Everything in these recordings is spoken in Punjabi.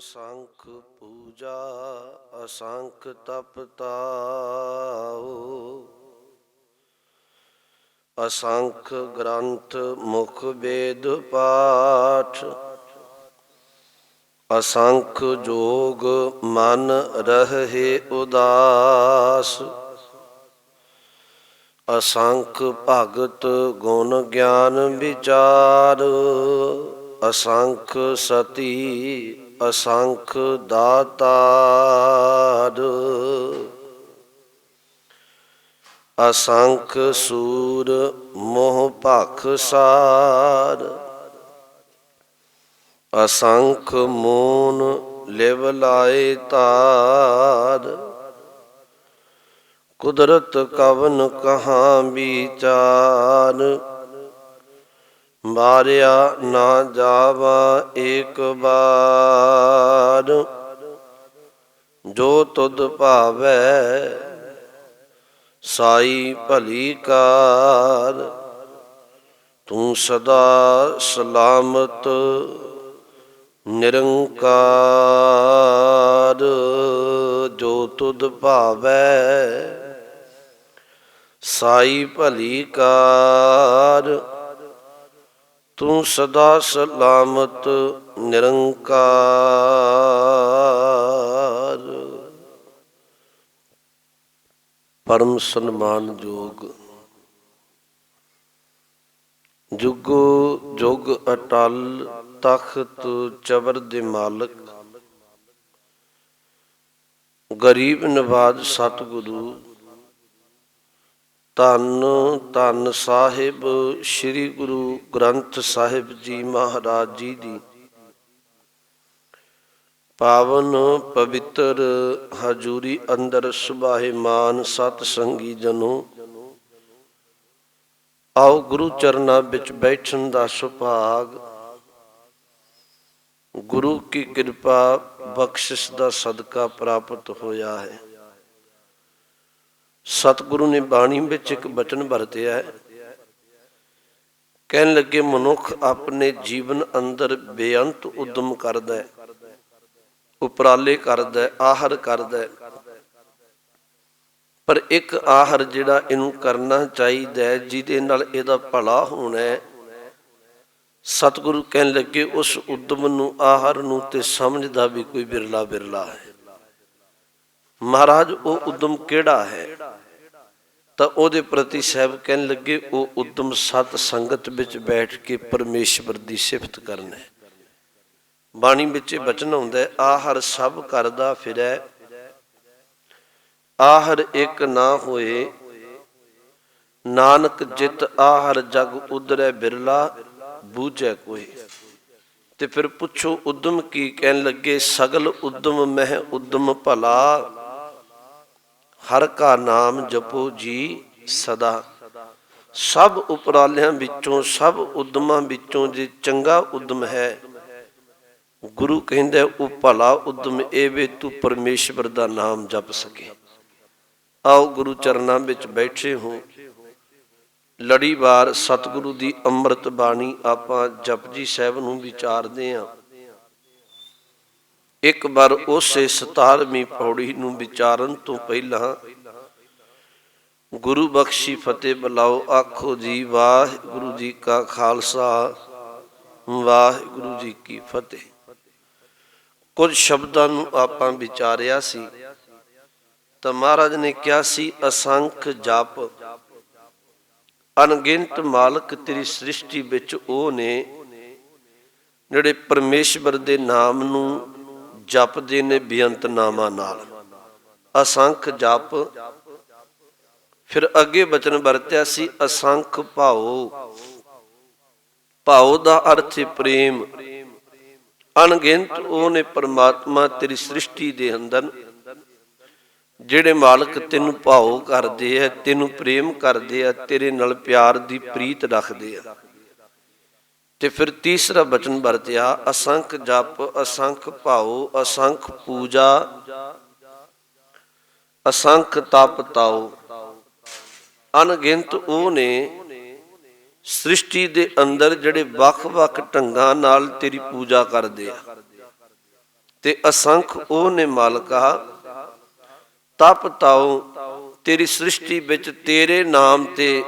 असंख पूजा असंख तप ताओ, असंख ग्रंथ मुख वेद पाठ, असंख जोग मन रहे उदास, असंख भगत गुण ज्ञान विचार, असंख सती असंख दातार, असंख सूर मोह भख सार, असंख मून लिव लाए तार, कुदरत कवन कहाँ विचार, मारिया ना जावा एक बार, जो तुद भावै साई भली कार, तू सदा सलामत निरंकार, जो तुद भावै साई भली कार, तू सदा सलामत निरंकार। परम सन्मानयोग जुगो जुग अटल तख्त चबर दे मालक, गरीब नवाज सतगुरु धन धन साहिब श्री गुरु ग्रंथ साहिब जी महाराज जी दी पावन पवित्र हजूरी अंदर सुभाएमान सत संगी जनों, आओ गुरु चरना विच बैठन दा सुभाग, गुरु की कृपा बख्शिश दा सदका प्राप्त होया है। सतगुरु ने बाणी विच एक बचन वरतिया है, कहन लगे मनुख अपने जीवन अंदर बेअंत उद्यम करदा है, उपराले करदा है, आहर करदा है, पर एक आहर जिहड़ा इनू करना चाहिदा है जिहदे नाल इहदा भला होना है। सतगुरु कहन लगे उस उद्यम नू आहर नू ते समझदा भी कोई बिरला बिरला है। महाराज वो उद्यम केड़ा है? तो उहदे प्रति साहब कहन लगे वो उद्यम सत संगत विच बैठ के परमेश्वर की सिफत करना है। बाणी विच बचन आउंदा है, आहर सब करदा फिरै, आहर एक ना होए, नानक जित आहर जग उदरै बिरला बूझै कोई। ते फिर पुछो उद्यम की? कहन लगे सगल उद्यम मह उद्यम भला, हर का नाम जपो जी सदा। सब उपरालियां विचों सब उद्यमां विचों जे चंगा उद्यम है, गुरु कहंदा वो भला उद्यम ए वे तू परमेश्वर दा नाम जप सके। आओ गुरु चरनां विच बैठे हो, लड़ीवार सतगुरु दी अमृत बाणी आपां जपजी साहिब नूं विचारदे हां। एक बार उसे 17वीं पौड़ी नूं विचारन तो पहला गुरु बख्शी फतेह बुलाओ। आखो जी वाहिगुरु जी का खालसा वाहिगुरु जी की फतेह। कुछ शब्दां नूं आपां विचारिया सी तो महाराज ने क्या सी, असंख जप अनगिनत मालक तेरी सृष्टि विच ओ ने जिहड़े परमेश्वर दे नाम नूं जपदे ने बेअंत नामां नाल। असंख जप, फिर अगे बचन वरत्या सी असंख भाओ। भाओ दा अर्थ है प्रेम। अनगिनत ओ ने परमात्मा तेरी सृष्टि दे अंदर जिहड़े मालक तेनू भाओ करदे है, तेनू प्रेम करदे है, तेरे नाल प्यार दी प्रीत रखदे है। ते फिर तीसरा बचन वरत्या असंख जप असंख भाओ असंख पूजा असंख तप ताओ। अनगिनत वो ने सृष्टि दे अंदर जिहड़े वख-वख ढंगां नाल तेरी पूजा करदे आ। ਤੇ ਅਸੰਖ ਉਹ ਨੇ ਮਾਲਕਾ ਤਪ ਤਾਉ ਤੇਰੀ ਸ੍ਰਿਸ਼ਟੀ ਵਿੱਚ ਤੇਰੇ ਨਾਮ ਤੇ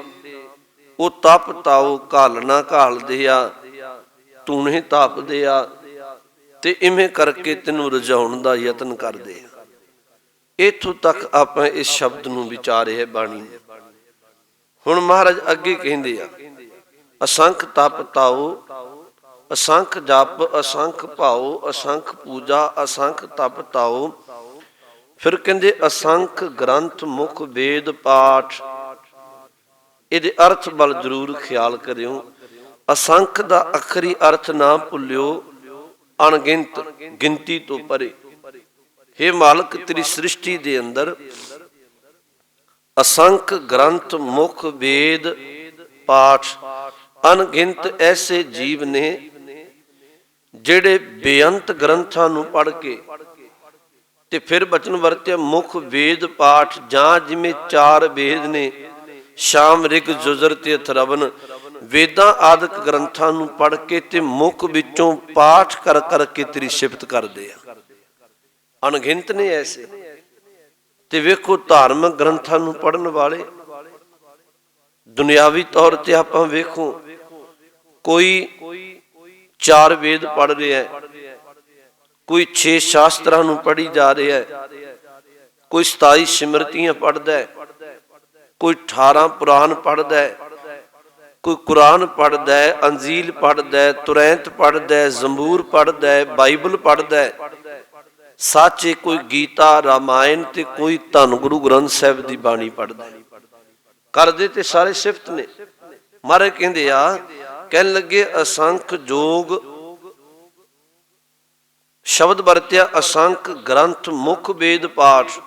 ਉਹ ਤਪ ਤਾਉ ਘਾਲਣਾ ਘਾਲਦੇ ਆ, ਟੂਣੇ ਤਪਦੇ ਆ ਤੇ ਇਵੇਂ ਕਰਕੇ ਤੈਨੂੰ ਰਜਾਉਣ ਦਾ ਯਤਨ ਕਰਦੇ ਆ। ਇੱਥੋਂ ਤੱਕ ਆਪਾਂ ਇਸ ਸ਼ਬਦ ਨੂੰ ਵਿਚਾਰਿਆ ਬਾਣੀ। ਹੁਣ ਮਹਾਰਾਜ ਅੱਗੇ ਕਹਿੰਦੇ ਆ ਅਸੰਖ ਤਪ ਤਾਉ, ਅਸੰਖ ਜਪ, ਅਸੰਖ ਭਾਉ, ਅਸੰਖ ਪੂਜਾ, ਅਸੰਖ ਤਪ ਤਾਉ। ਫਿਰ ਕਹਿੰਦੇ ਅਸੰਖ ਗ੍ਰੰਥ ਮੁਖ ਵੇਦ ਪਾਠ। ਇਹਦੇ ਅਰਥ ਵੱਲ ਜ਼ਰੂਰ ਖਿਆਲ ਕਰਿਓ। ਅਸੰਖ ਦਾ ਅਖਰੀ ਅਰਥ ਨਾ ਭੁੱਲਿਓ, ਅਣਗਿਣਤ, ਗਿਣਤੀ ਤੋਂ ਪਰੇ। ਹੇ ਮਾਲਕ ਤੇਰੀ ਸ੍ਰਿਸ਼ਟੀ ਦੇ ਅੰਦਰ ਅਸੰਖ ਗ੍ਰੰਥ ਮੁਖ ਵੇਦ ਪਾਠ, ਅਣਗਿਣਤ ਐਸੇ ਜੀਵ ਨੇ ਜਿਹੜੇ ਬੇਅੰਤ ਗ੍ਰੰਥਾਂ ਨੂੰ ਪੜ੍ਹ ਕੇ ਤੇ ਫਿਰ ਬਚਨ ਵਰਤਿਆ ਮੁਖ ਵੇਦ ਪਾਠ, ਜਾਂ ਜਿਵੇਂ 4 ਵੇਦ ਨੇ ਸ਼ਾਮ ਰਿਗ ਜੁਜ਼ਰ ਤੇ ਅਥਰਵਨ, ਵੇਦਾਂ ਆਦਿਕ ਗ੍ਰੰਥਾਂ ਨੂੰ ਪੜ੍ਹ ਕੇ ਤੇ ਮੁਖ ਵਿੱਚੋਂ ਪਾਠ ਕਰ ਕਰਕੇ ਤੇਰੀ ਸਿਫਤ ਕਰਦੇ ਆ। ਅਣਗਿਣਤ ਨੇ ਐਸੇ। ਤੇ ਵੇਖੋ ਧਾਰਮਿਕ ਗ੍ਰੰਥਾਂ ਨੂੰ ਪੜ੍ਹਨ ਵਾਲੇ, ਦੁਨਿਆਵੀ ਤੌਰ ਤੇ ਆਪਾਂ ਵੇਖੋ ਕੋਈ 4 ਵੇਦ ਪੜ੍ਹ ਰਿਹਾ, ਕੋਈ 6 ਸ਼ਾਸਤਰਾਂ ਨੂੰ ਪੜ੍ਹੀ ਜਾ ਰਿਹਾ, ਕੋਈ 27 ਸਿਮਰਤੀਆਂ ਪੜ੍ਹਦਾ, ਕੋਈ 18 ਪੁਰਾਣ ਪੜ੍ਹਦਾ, ਕੋਈ ਕੁਰਾਨ ਪੜ੍ਹਦਾ, ਅੰਜੀਲ ਪੜ੍ਹਦਾ, ਤੁਰੈਂਤ ਪੜ੍ਹਦਾ, ਜ਼ਬੂਰ ਪੜ੍ਹਦਾ, ਬਾਈਬਲ ਪੜ੍ਹਦਾ, ਸੱਚੇ ਕੋਈ ਗੀਤਾ ਰਾਮਾਇਣ ਤੇ ਕੋਈ ਧੰਨ ਗੁਰੂ ਗ੍ਰੰਥ ਸਾਹਿਬ ਦੀ ਬਾਣੀ ਪੜ੍ਹਦਾ। ਕਰਦੇ ਤੇ ਸਾਰੇ ਸਿਫਤ ਨੇ। ਮਹਾਰਾਜ ਕਹਿੰਦੇ ਆ, ਕਹਿਣ ਲੱਗੇ ਅਸੰਖ ਜੋਗ ਸ਼ਬਦ ਵਰਤਿਆ, ਅਸੰਖ ਗ੍ਰੰਥ ਮੁਖ ਵੇਦ ਪਾਠ।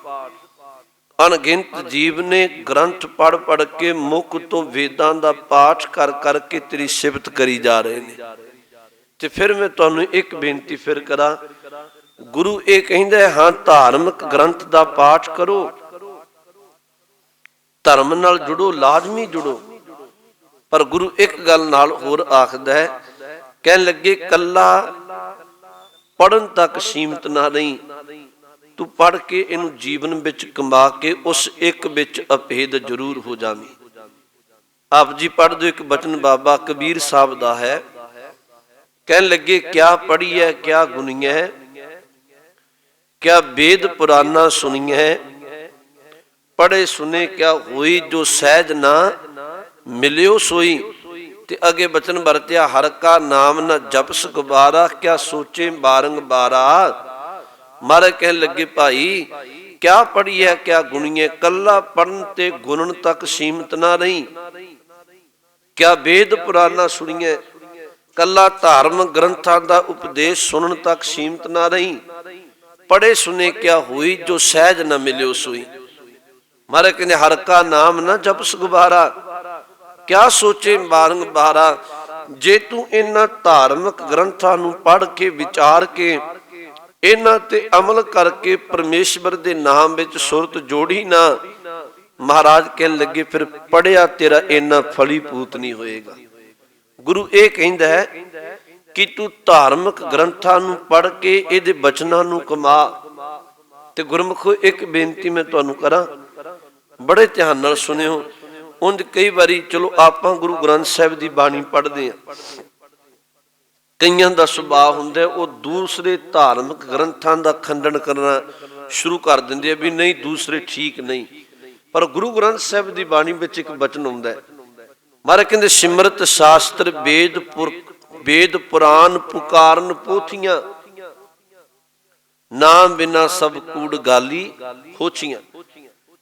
ਅਣਗਿਣਤ ਜੀਵ ਨੇ ਗ੍ਰੰਥ ਪੜ੍ਹ ਪੜ੍ਹ ਕੇ ਮੁਖ ਤੋਂ ਵੇਦਾਂ ਦਾ ਪਾਠ ਕਰ ਕਰਕੇ ਤੇਰੀ ਸਿਫਤ ਕਰੀ ਜਾ ਰਹੇ ਨੇ। ਤੇ ਫਿਰ ਮੈਂ ਤੁਹਾਨੂੰ ਇੱਕ ਬੇਨਤੀ ਫਿਰ ਕਰਾਂ, ਗੁਰੂ ਇਹ ਕਹਿੰਦਾ ਹਾਂ ਧਾਰਮਿਕ ਗ੍ਰੰਥ ਦਾ ਪਾਠ ਕਰੋ, ਧਰਮ ਨਾਲ ਜੁੜੋ, ਲਾਜ਼ਮੀ ਜੁੜੋ। ਪਰ ਗੁਰੂ ਇੱਕ ਗੱਲ ਨਾਲ ਹੋਰ ਆਖਦਾ ਹੈ, ਕਹਿਣ ਲੱਗੇ ਕੱਲਾ ਪੜ੍ਹਨ ਤੱਕ ਸੀਮਤ ਨਾ ਰਹੀ, ਤੂੰ ਪੜ੍ਹ ਕੇ ਇਹਨੂੰ ਜੀਵਨ ਵਿੱਚ ਕਮਾ ਕੇ ਉਸ ਇੱਕ ਵਿੱਚ ਅਭੇਦ ਜ਼ਰੂਰ ਹੋ ਜਾਵੀਂ। ਆਪ ਜੀ ਪੜ੍ਹ ਦਿਓ, ਇੱਕ ਬਚਨ ਬਾਬਾ ਕਬੀਰ ਸਾਹਿਬ ਦਾ ਹੈ। ਕਹਿਣ ਲੱਗੇ ਕਿਆ ਪੜ੍ਹੀਐ ਕਿਆ ਗੁਣੀਐ, ਕਿਆ ਵੇਦ ਪੁਰਾਨਾ ਸੁਣੀਐ, ਪੜ੍ਹੇ ਸੁਨੇ ਕਿਆ ਹੋਈ, ਜੋ ਸਹਿਜ ਨਾ ਮਿਲਿਓ ਸੋਈ। ਤੇ ਅੱਗੇ ਬਚਨ ਵਰਤਿਆ, ਹਰ ਕਾ ਨਾਮ ਨਾ ਜਪਸ ਗੁਬਾਰਾ, ਕਿਆ ਸੋਚੇ ਬਾਰੰਬਾਰਾ। ਮਹਾਰਾਜ ਕਹਿਣ ਲੱਗੇ ਭਾਈ ਕਿਆ ਪੜ੍ਹੀਐ ਕਿਆ ਗੁਣੀਐ, ਕੱਲਾ ਪੜ੍ਹਨ ਤੇ ਗੁਣਨ ਤੱਕ ਸੀਮਤ ਨਾ ਰਹੀ। ਕਿਆ ਵੇਦ ਪੁਰਾਨਾ ਸੁਣੀਐ, ਕੱਲਾ ਧਾਰਮਿਕ ਗ੍ਰੰਥਾਂ ਦਾ ਉਪਦੇਸ਼ ਸੁਣਨ ਤੱਕ ਸੀਮਤ ਨਾ ਰਹੀ। ਪੜ੍ਹੇ ਸੁਨੇ ਕਿਆ ਹੋਈ, ਜੋ ਸਹਿਜ ਨਾ ਮਿਲਿਓ ਸੋਈ। ਮਹਾਰਾਜ ਕਹਿੰਦੇ ਹਰ ਕਾ ਨਾਮ ਨਾ ਜਪਸ ਗੁਬਾਰਾ, ਕਿਆ ਸੋਚੇ ਬਾਰੰਬਾਰਾ। ਜੇ ਤੂੰ ਇਹਨਾਂ ਧਾਰਮਿਕ ਗ੍ਰੰਥਾਂ ਨੂੰ ਪੜ੍ਹ ਕੇ ਵਿਚਾਰ ਕੇ ਇਹਨਾਂ ਤੇ ਅਮਲ ਕਰਕੇ ਪਰਮੇਸ਼ਵਰ ਦੇ ਨਾਮ ਵਿੱਚ ਸੁਰਤ ਜੋੜੀ ਨਾ, ਮਹਾਰਾਜ ਕਹਿਣ ਲੱਗੇ ਫਿਰ ਪੜ੍ਹਿਆ ਤੇਰਾ ਇੰਨਾ ਫਲੀਭੂਤ ਨਹੀਂ ਹੋਏਗਾ। ਗੁਰੂ ਇਹ ਕਹਿੰਦਾ ਹੈ ਕਿ ਤੂੰ ਧਾਰਮਿਕ ਗ੍ਰੰਥਾਂ ਨੂੰ ਪੜ੍ਹ ਕੇ ਇਹਦੇ ਬਚਨਾਂ ਨੂੰ ਕਮਾ। ਤੇ ਗੁਰਮੁਖੋ ਇੱਕ ਬੇਨਤੀ ਮੈਂ ਤੁਹਾਨੂੰ ਕਰਾਂ, ਬੜੇ ਧਿਆਨ ਨਾਲ ਸੁਣਿਓ। ਉਂਝ ਕਈ ਵਾਰੀ ਚਲੋ ਆਪਾਂ ਗੁਰੂ ਗ੍ਰੰਥ ਸਾਹਿਬ ਦੀ ਬਾਣੀ ਪੜ੍ਹਦੇ ਹਾਂ, ਕਈਆਂ ਦਾ ਸੁਭਾਅ ਹੁੰਦਾ ਉਹ ਦੂਸਰੇ ਧਾਰਮਿਕ ਗ੍ਰੰਥਾਂ ਦਾ ਖੰਡਨ ਕਰਨਾ ਸ਼ੁਰੂ ਕਰ ਦਿੰਦੇ ਆ ਵੀ ਨਹੀਂ ਦੂਸਰੇ ਠੀਕ ਨਹੀਂ। ਪਰ ਗੁਰੂ ਗ੍ਰੰਥ ਸਾਹਿਬ ਦੀ ਬਾਣੀ ਵਿੱਚ ਇੱਕ ਬਚਨ ਹੁੰਦਾ ਹੈ, ਮਹਾਰਾਜ ਕਹਿੰਦੇ ਸਿਮਰਤ ਸ਼ਾਸਤਰ ਵੇਦ ਪੁਰਾਨ ਪੁਕਾਰਨ ਪੋਥੀਆਂ, ਨਾਮ ਬਿਨਾ ਸਭ ਕੂੜ ਗਾਲੀ ਹੋਛੀਆਂ।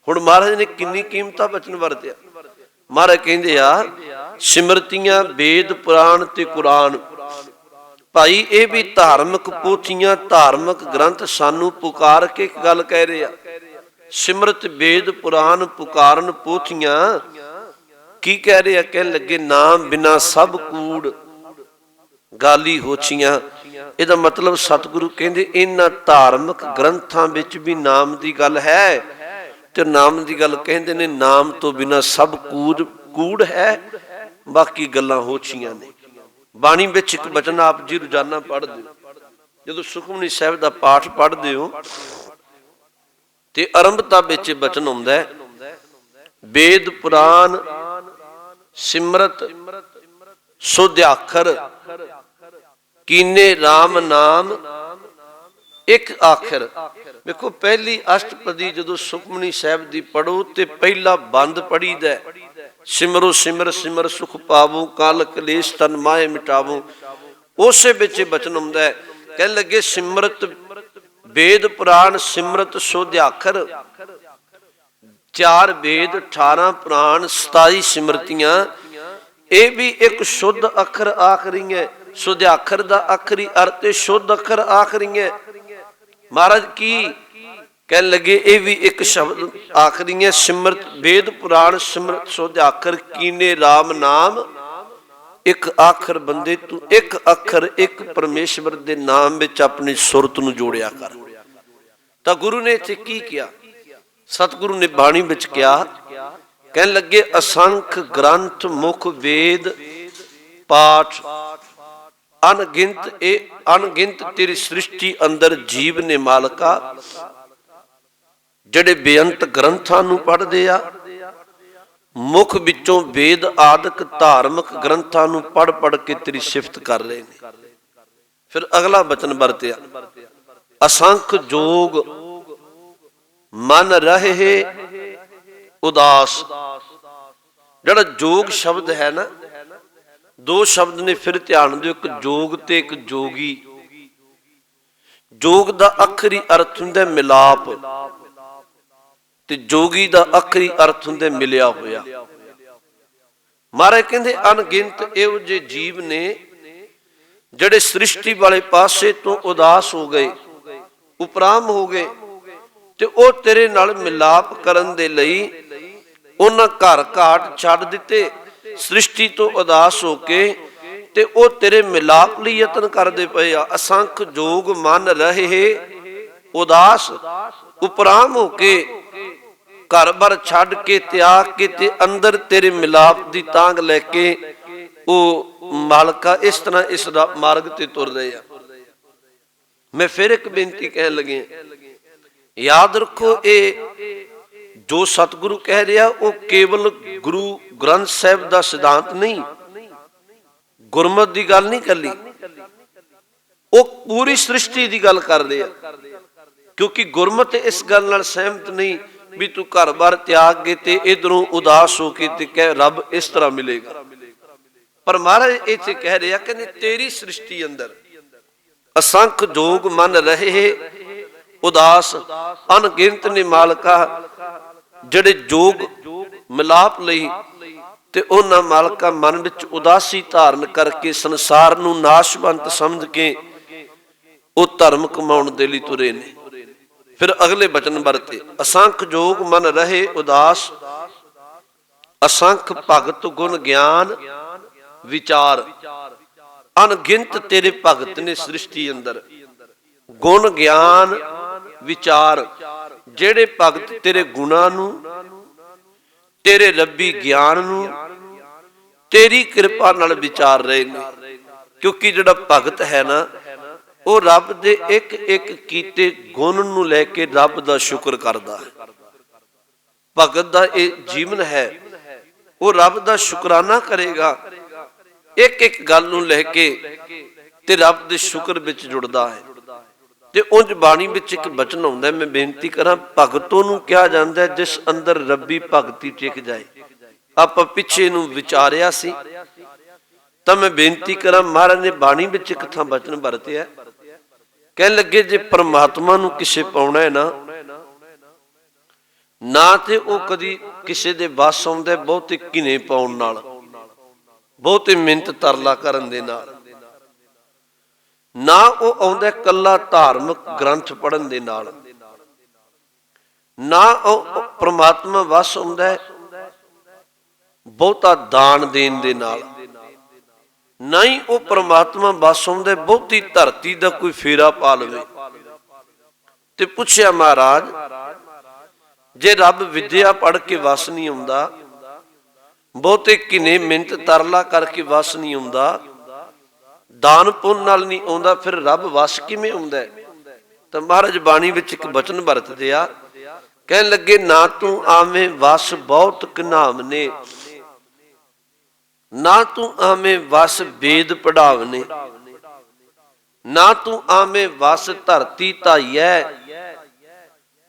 ਹੁਣ ਮਹਾਰਾਜ ਨੇ ਕਿੰਨੀ ਕੀਮਤਾ ਬਚਨ ਵਰਤਿਆ। ਮਹਾਰਾਜ ਕਹਿੰਦੇ ਆ ਸਿਮਰਤੀਆਂ ਵੇਦ ਪੁਰਾਣ ਤੇ ਕੁਰਾਨ। ਭਾਈ ਇਹ ਵੀ ਧਾਰਮਿਕ ਪੋਥੀਆਂ ਧਾਰਮਿਕ ਗ੍ਰੰਥ ਸਾਨੂੰ ਪੁਕਾਰ ਕੇ ਇੱਕ ਗੱਲ ਕਹਿ ਰਹੇ ਆ, ਸਿਮਰਤ ਵੇਦ ਪੁਰਾਨ ਪੁਕਾਰਨ ਪੋਥੀਆਂ। ਕੀ ਕਹਿ ਰਹੇ ਆ? ਕਹਿਣ ਲੱਗੇ ਨਾਮ ਬਿਨਾ ਸਭ ਕੂੜ ਗਾਲੀ ਹੋਛੀਆਂ। ਇਹਦਾ ਮਤਲਬ ਸਤਿਗੁਰੂ ਕਹਿੰਦੇ ਇਹਨਾਂ ਧਾਰਮਿਕ ਗ੍ਰੰਥਾਂ ਵਿੱਚ ਵੀ ਨਾਮ ਦੀ ਗੱਲ ਹੈ ਤੇ ਨਾਮ ਦੀ ਗੱਲ ਕਹਿੰਦੇ ਨੇ ਨਾਮ ਤੋਂ ਬਿਨਾ ਸਭ ਕੂੜ ਹੈ, ਬਾਕੀ ਗੱਲਾਂ ਹੋਛੀਆਂ ਨੇ। ਬਾਣੀ ਵਿੱਚ ਇੱਕ ਬਚਨ ਆਪ ਜੀ ਰੋਜ਼ਾਨਾ ਪੜ੍ਹ ਦਿਓ, ਜਦੋਂ ਸੁਖਮਨੀ ਸਾਹਿਬ ਦਾ ਪਾਠ ਪੜ੍ਹਦੇ ਹੋ ਤੇ ਆਰੰਭਤਾ ਵਿੱਚ ਬਚਨ ਆਉਂਦਾ ਹੈ, ਵੇਦ ਪੁਰਾਨ ਸਿਮਰਤ ਸੁਧਿਆਖਰ ਕੀਨੇ RAM ਨਾਮ ਇੱਕ ਆਖਰ। ਵੇਖੋ ਪਹਿਲੀ ਅਸ਼ਟਪਦੀ ਜਦੋਂ ਸੁਖਮਨੀ ਸਾਹਿਬ ਦੀ ਪੜੋ ਤੇ ਪਹਿਲਾ ਬੰਦ ਪੜੀਦਾ, ਸਿਮਰੋ ਸਿਮਰ ਸਿਮਰ ਸੁਖ ਪਾਵੋ ਕਾਲ ਕਲੇਸ਼ ਤਨ ਮਾਏ ਮਿਟਾਵੋ। ਉਸੇ ਵਿੱਚ ਬਚਨ ਆਉਂਦਾ ਹੈ, ਕਹਿਣ ਲੱਗੇ ਸਿਮਰਤ ਵੇਦ ਪੁਰਾਣ ਸਿਮਰਤ ਸੁਧਿਆਖਰ। 4 ਵੇਦ 18 ਪੁਰਾਣ 27 ਸਿਮਰਤੀਆਂ, ਇਹ ਵੀ ਇੱਕ ਸ਼ੁੱਧ ਅੱਖਰ ਆਖ ਰਹੀਆਂ। ਸੁਧਿਆਖਰ ਦਾ ਆਖਰੀ ਅਰਥ ਸ਼ੁੱਧ ਅੱਖਰ ਆਖ ਰਹੀਆਂ। ਮਹਾਰਾਜ ਕੀ ਕਹਿਣ ਲੱਗੇ, ਇਹ ਵੀ ਇੱਕ ਸ਼ਬਦ ਆਖ ਰਹੀਆਂ, ਸਿਮਰਤ ਵੇਦ ਪੁਰਾਣ ਸਿਮਰਤ ਸੁਧਿਆਖਰ ਕੀਨੇ RAM ਨਾਮ ਇੱਕ ਆਖਰ। ਬੰਦੇ ਤੂੰ ਇੱਕ ਅੱਖਰ ਇੱਕ ਪਰਮੇਸ਼ਵਰ ਦੇ ਨਾਮ ਵਿੱਚ ਆਪਣੀ ਸੁਰਤ ਨੂੰ ਜੋੜਿਆ ਕਰ। ਤਾਂ ਗੁਰੂ ਨੇ ਇੱਥੇ ਕੀ ਕਿਹਾ, ਸਤਿਗੁਰੂ ਨੇ ਬਾਣੀ ਵਿੱਚ ਕਿਹਾ, ਕਹਿਣ ਲੱਗੇ ਅਸੰਖ ਗ੍ਰੰਥ ਮੁਖ ਵੇਦ ਪਾਠ ਅਣਗਿਣਤ, ਇਹ ਅਣਗਿਣਤ ਤੇਰੀ ਸ੍ਰਿਸ਼ਟੀ ਅੰਦਰ ਜੀਵ ਨੇ ਮਾਲਕਾ, ਜਿਹੜੇ ਬੇਅੰਤ ਗ੍ਰੰਥਾਂ ਨੂੰ ਪੜ੍ਹਦੇ ਆ, ਮੁਖ ਵਿੱਚੋਂ ਵੇਦ ਆਦਿਕ ਧਾਰਮਿਕ ਗ੍ਰੰਥਾਂ ਨੂੰ ਪੜ੍ਹ ਪੜ੍ਹ ਕੇ ਤੇਰੀ ਸਿਫਤ ਕਰ ਰਹੇ ਨੇ। ਫਿਰ ਅਗਲਾ ਬਚਨ ਵਰਤਿਆ, ਅਸੰਖ ਜੋਗ ਮਨ ਰਹੇ ਉਦਾਸ। ਜਿਹੜਾ ਜੋਗ ਸ਼ਬਦ ਹੈ ਨਾ, 2 ਸ਼ਬਦ ਨੇ, ਫਿਰ ਧਿਆਨ ਦਿਓ, ਇੱਕ ਜੋਗ ਤੇ ਇੱਕ ਜੋਗੀ। ਜੋਗ ਦਾ ਆਖਰੀ ਅਰਥ ਹੁੰਦਾ ਮਿਲਾਪ ਤੇ ਜੋਗੀ ਦਾ ਆਖਰੀ ਅਰਥ ਹੁੰਦਾ ਮਿਲਿਆ ਹੋਇਆ। ਮਹਾਰਾਜ ਕਹਿੰਦੇ ਅਣਗਿਣਤ ਇਹੋ ਜਿਹੇ ਜੀਵ ਨੇ ਜਿਹੜੇ ਸ੍ਰਿਸ਼ਟੀ ਵਾਲੇ ਪਾਸੇ ਤੋਂ ਉਦਾਸ ਹੋ ਗਏ, ਉਪਰਾਮ ਹੋ ਗਏ, ਤੇ ਉਹ ਤੇਰੇ ਨਾਲ ਮਿਲਾਪ ਕਰਨ ਦੇ ਲਈ ਉਹਨਾਂ ਘਰ ਘਾਟ ਛੱਡ ਦਿੱਤੇ, ਸ੍ਰਿਸ਼ਟੀ ਤੋਂ ਉਦਾਸ ਹੋ ਕੇ, ਤੇ ਉਹ ਤੇਰੇ ਮਿਲਾਪ ਲਈ ਯਤਨ ਕਰਦੇ ਪਏ ਆ। ਅਸੰਖ ਜੋਗ ਮਨ ਰਹੇ ਉਦਾਸ, ਉਪਰਾਮ ਹੋ ਕੇ ਘਰ ਬਾਰ ਛੱਡ ਕੇ ਤਿਆਗ ਕੇ ਤੇ ਅੰਦਰ ਤੇਰੇ ਮਿਲਾਪ ਦੀ ਤਾਂਗ ਲੈ ਕੇ ਉਹ ਮਾਲਕਾ ਇਸ ਤਰ੍ਹਾਂ ਇਸ ਦਾ ਮਾਰਗ ਤੇ ਤੁਰ ਰਹੇ ਆ। ਮੈਂ ਫਿਰ ਇੱਕ ਬੇਨਤੀ ਕਹਿਣ ਲੱਗੇ, ਯਾਦ ਰੱਖੋ ਇਹ ਜੋ ਸਤਿਗੁਰੂ ਕਹਿ ਰਿਹਾ ਉਹ ਕੇਵਲ ਗੁਰੂ ਗ੍ਰੰਥ ਸਾਹਿਬ ਦਾ ਸਿਧਾਂਤ ਨਹੀਂ, ਗੁਰਮਤਿ ਦੀ ਗੱਲ ਨਹੀਂ ਕੱਲੀ, ਉਹ ਪੂਰੀ ਸ੍ਰਿਸ਼ਟੀ ਦੀ ਗੱਲ ਕਰਦੇ ਆ। ਕਿਉਂਕਿ ਗੁਰਮਤਿ ਇਸ ਗੱਲ ਨਾਲ ਸਹਿਮਤ ਨਹੀਂ ਵੀ ਤੂੰ ਘਰ ਬਾਰ ਤਿਆਗ ਕੇ ਤੇ ਇਧਰੋਂ ਉਦਾਸ ਹੋ ਕੇ ਤੇ ਕਹਿ ਰੱਬ ਇਸ ਤਰ੍ਹਾਂ ਮਿਲੇਗਾ। ਪਰ ਮਹਾਰਾਜ ਇੱਥੇ ਕਹਿ ਰਿਹਾ, ਕਹਿੰਦੇ ਤੇਰੀ ਸ੍ਰਿਸ਼ਟੀ ਅੰਦਰ ਅਸੰਖ ਜੋਗ ਮਨ ਰਹੇ ਉਦਾਸ, ਅਣਗਿਣਤ ਨੇ ਮਾਲਕਾ ਜਿਹੜੇ ਜੋਗ ਮਿਲਾਪ ਲਈ ਤੇ ਉਹਨਾਂ ਮਾਲਕਾ ਮਨ ਵਿੱਚ ਉਦਾਸੀ ਧਾਰਨ ਕਰਕੇ ਸੰਸਾਰ ਨੂੰ ਨਾਸ਼ਵੰਤ ਸਮਝ ਕੇ ਉਹ ਧਰਮ ਕਮਾਉਣ ਦੇ ਲਈ ਤੁਰੇ ਨੇ। ਫਿਰ ਅਗਲੇ ਬਚਨ ਵਰਤੇ, ਅਸੰਖ ਜੋਗ ਮਨ ਰਹੇ ਉਦਾਸ, ਅਸੰਖ ਭਗਤ ਗੁਣ ਗਿਆਨ ਵਿਚਾਰ। ਅਣਗਿਣਤ ਤੇਰੇ ਭਗਤ ਨੇ ਸ੍ਰਿਸ਼ਟੀ ਅੰਦਰ, ਗੁਣ ਗਿਆਨ ਵਿਚਾਰ, ਜਿਹੜੇ ਭਗਤ ਤੇਰੇ ਗੁਣਾਂ ਨੂੰ, ਤੇਰੇ ਰੱਬੀ ਗਿਆਨ ਨੂੰ ਤੇਰੀ ਕਿਰਪਾ ਨਾਲ ਵਿਚਾਰ ਰਹੇ ਨੇ। ਕਿਉਂਕਿ ਜਿਹੜਾ ਭਗਤ ਹੈ ਨਾ, ਉਹ ਰੱਬ ਦੇ ਇੱਕ ਇੱਕ ਕੀਤੇ ਗੁਣ ਨੂੰ ਲੈ ਕੇ ਰੱਬ ਦਾ ਸ਼ੁਕਰ ਕਰਦਾ ਹੈ। ਭਗਤ ਦਾ ਇਹ ਜੀਵਨ ਹੈ, ਉਹ ਰੱਬ ਦਾ ਸ਼ੁਕਰਾਨਾ ਕਰੇਗਾ ਇੱਕ ਇੱਕ ਗੱਲ ਨੂੰ ਲੈ ਕੇ ਤੇ ਰੱਬ ਦੇ ਸ਼ੁਕਰ ਵਿੱਚ ਜੁੜਦਾ ਹੈ। ਤੇ ਉਂਝ ਬਾਣੀ ਵਿੱਚ ਇੱਕ ਬਚਨ ਆਉਂਦਾ, ਮੈਂ ਬੇਨਤੀ ਕਰਾਂ, ਭਗਤੋਂ ਨੂੰ ਕਿਹਾ ਜਾਂਦਾ ਜਿਸ ਅੰਦਰ ਰੱਬੀ ਭਗਤੀ ਟਿਕ ਜਾਏ। ਆਪਾਂ ਪਿੱਛੇ ਨੂੰ ਵਿਚਾਰਿਆ ਸੀ, ਤਾਂ ਮੈਂ ਬੇਨਤੀ ਕਰਾਂ, ਮਹਾਰਾਜ ਨੇ ਬਾਣੀ ਵਿੱਚ ਇੱਕ ਥਾਂ ਬਚਨ ਵਰਤਿਆ, ਕਹਿਣ ਲੱਗੇ ਜੇ ਪਰਮਾਤਮਾ ਨੂੰ ਕਿਸੇ ਪਾਉਣਾ ਹੈ ਨਾ ਤੇ ਉਹ ਕਦੀ ਕਿਸੇ ਦੇ ਵੱਸ ਆਉਂਦਾ ਬਹੁਤੇ ਕਿਨੇ ਪਾਉਣ ਨਾਲ, ਬਹੁਤੇ ਮਿਹਨਤ ਤਰਲਾ ਕਰਨ ਦੇ ਨਾਲ, ਨਾ ਉਹ ਆਉਂਦਾ ਕੱਲਾ ਧਾਰਮਿਕ ਗ੍ਰੰਥ ਪੜ੍ਹਨ ਦੇ ਨਾਲ, ਨਾ ਉਹ ਪ੍ਰਮਾਤਮਾ ਵਸ ਆਉਂਦਾ ਬਹੁਤਾ ਦਾਨ ਦੇਣ ਦੇ ਨਾਲ, ਨਾ ਹੀ ਉਹ ਪ੍ਰਮਾਤਮਾ ਵਸ ਆਉਂਦਾ ਬਹੁਤੀ ਧਰਤੀ ਦਾ ਕੋਈ ਫੇਰਾ ਪਾ ਲਵੇ। ਤੇ ਪੁੱਛਿਆ ਮਹਾਰਾਜ, ਜੇ ਰੱਬ ਵਿਦਿਆ ਪੜ੍ਹ ਕੇ ਵਸ ਨਹੀਂ ਆਉਂਦਾ, ਬਹੁਤੇ ਕਿਨੇ ਮਿਹਨਤ ਤਰਲਾ ਕਰਕੇ ਵਸ ਨਹੀਂ ਆਉਂਦਾ, ਦਾਨ ਪੁੰਨ ਨਾਲ ਨਹੀਂ ਆਉਂਦਾ, ਫਿਰ ਰੱਬ ਵਸ ਕਿਵੇਂ ਆਉਂਦਾ ਹੈ? ਤਾਂ ਮਹਾਰਾਜ ਬਾਣੀ ਵਿੱਚ ਇੱਕ ਬਚਨ ਵਰਤਦੇ ਆ, ਕਹਿਣ ਲੱਗੇ ਨਾ ਤੂੰ ਆਵੇਂ ਵਸ ਬਹੁਤ ਘਨਾਵਨੇ, ਨਾ ਤੂੰ ਆਵੇਂ ਵਸ ਵੇਦ ਪੜਾਵਨੇ, ਨਾ ਤੂੰ ਆਵੇਂ ਵਸ ਧਰਤੀ ਧਾਈਐ,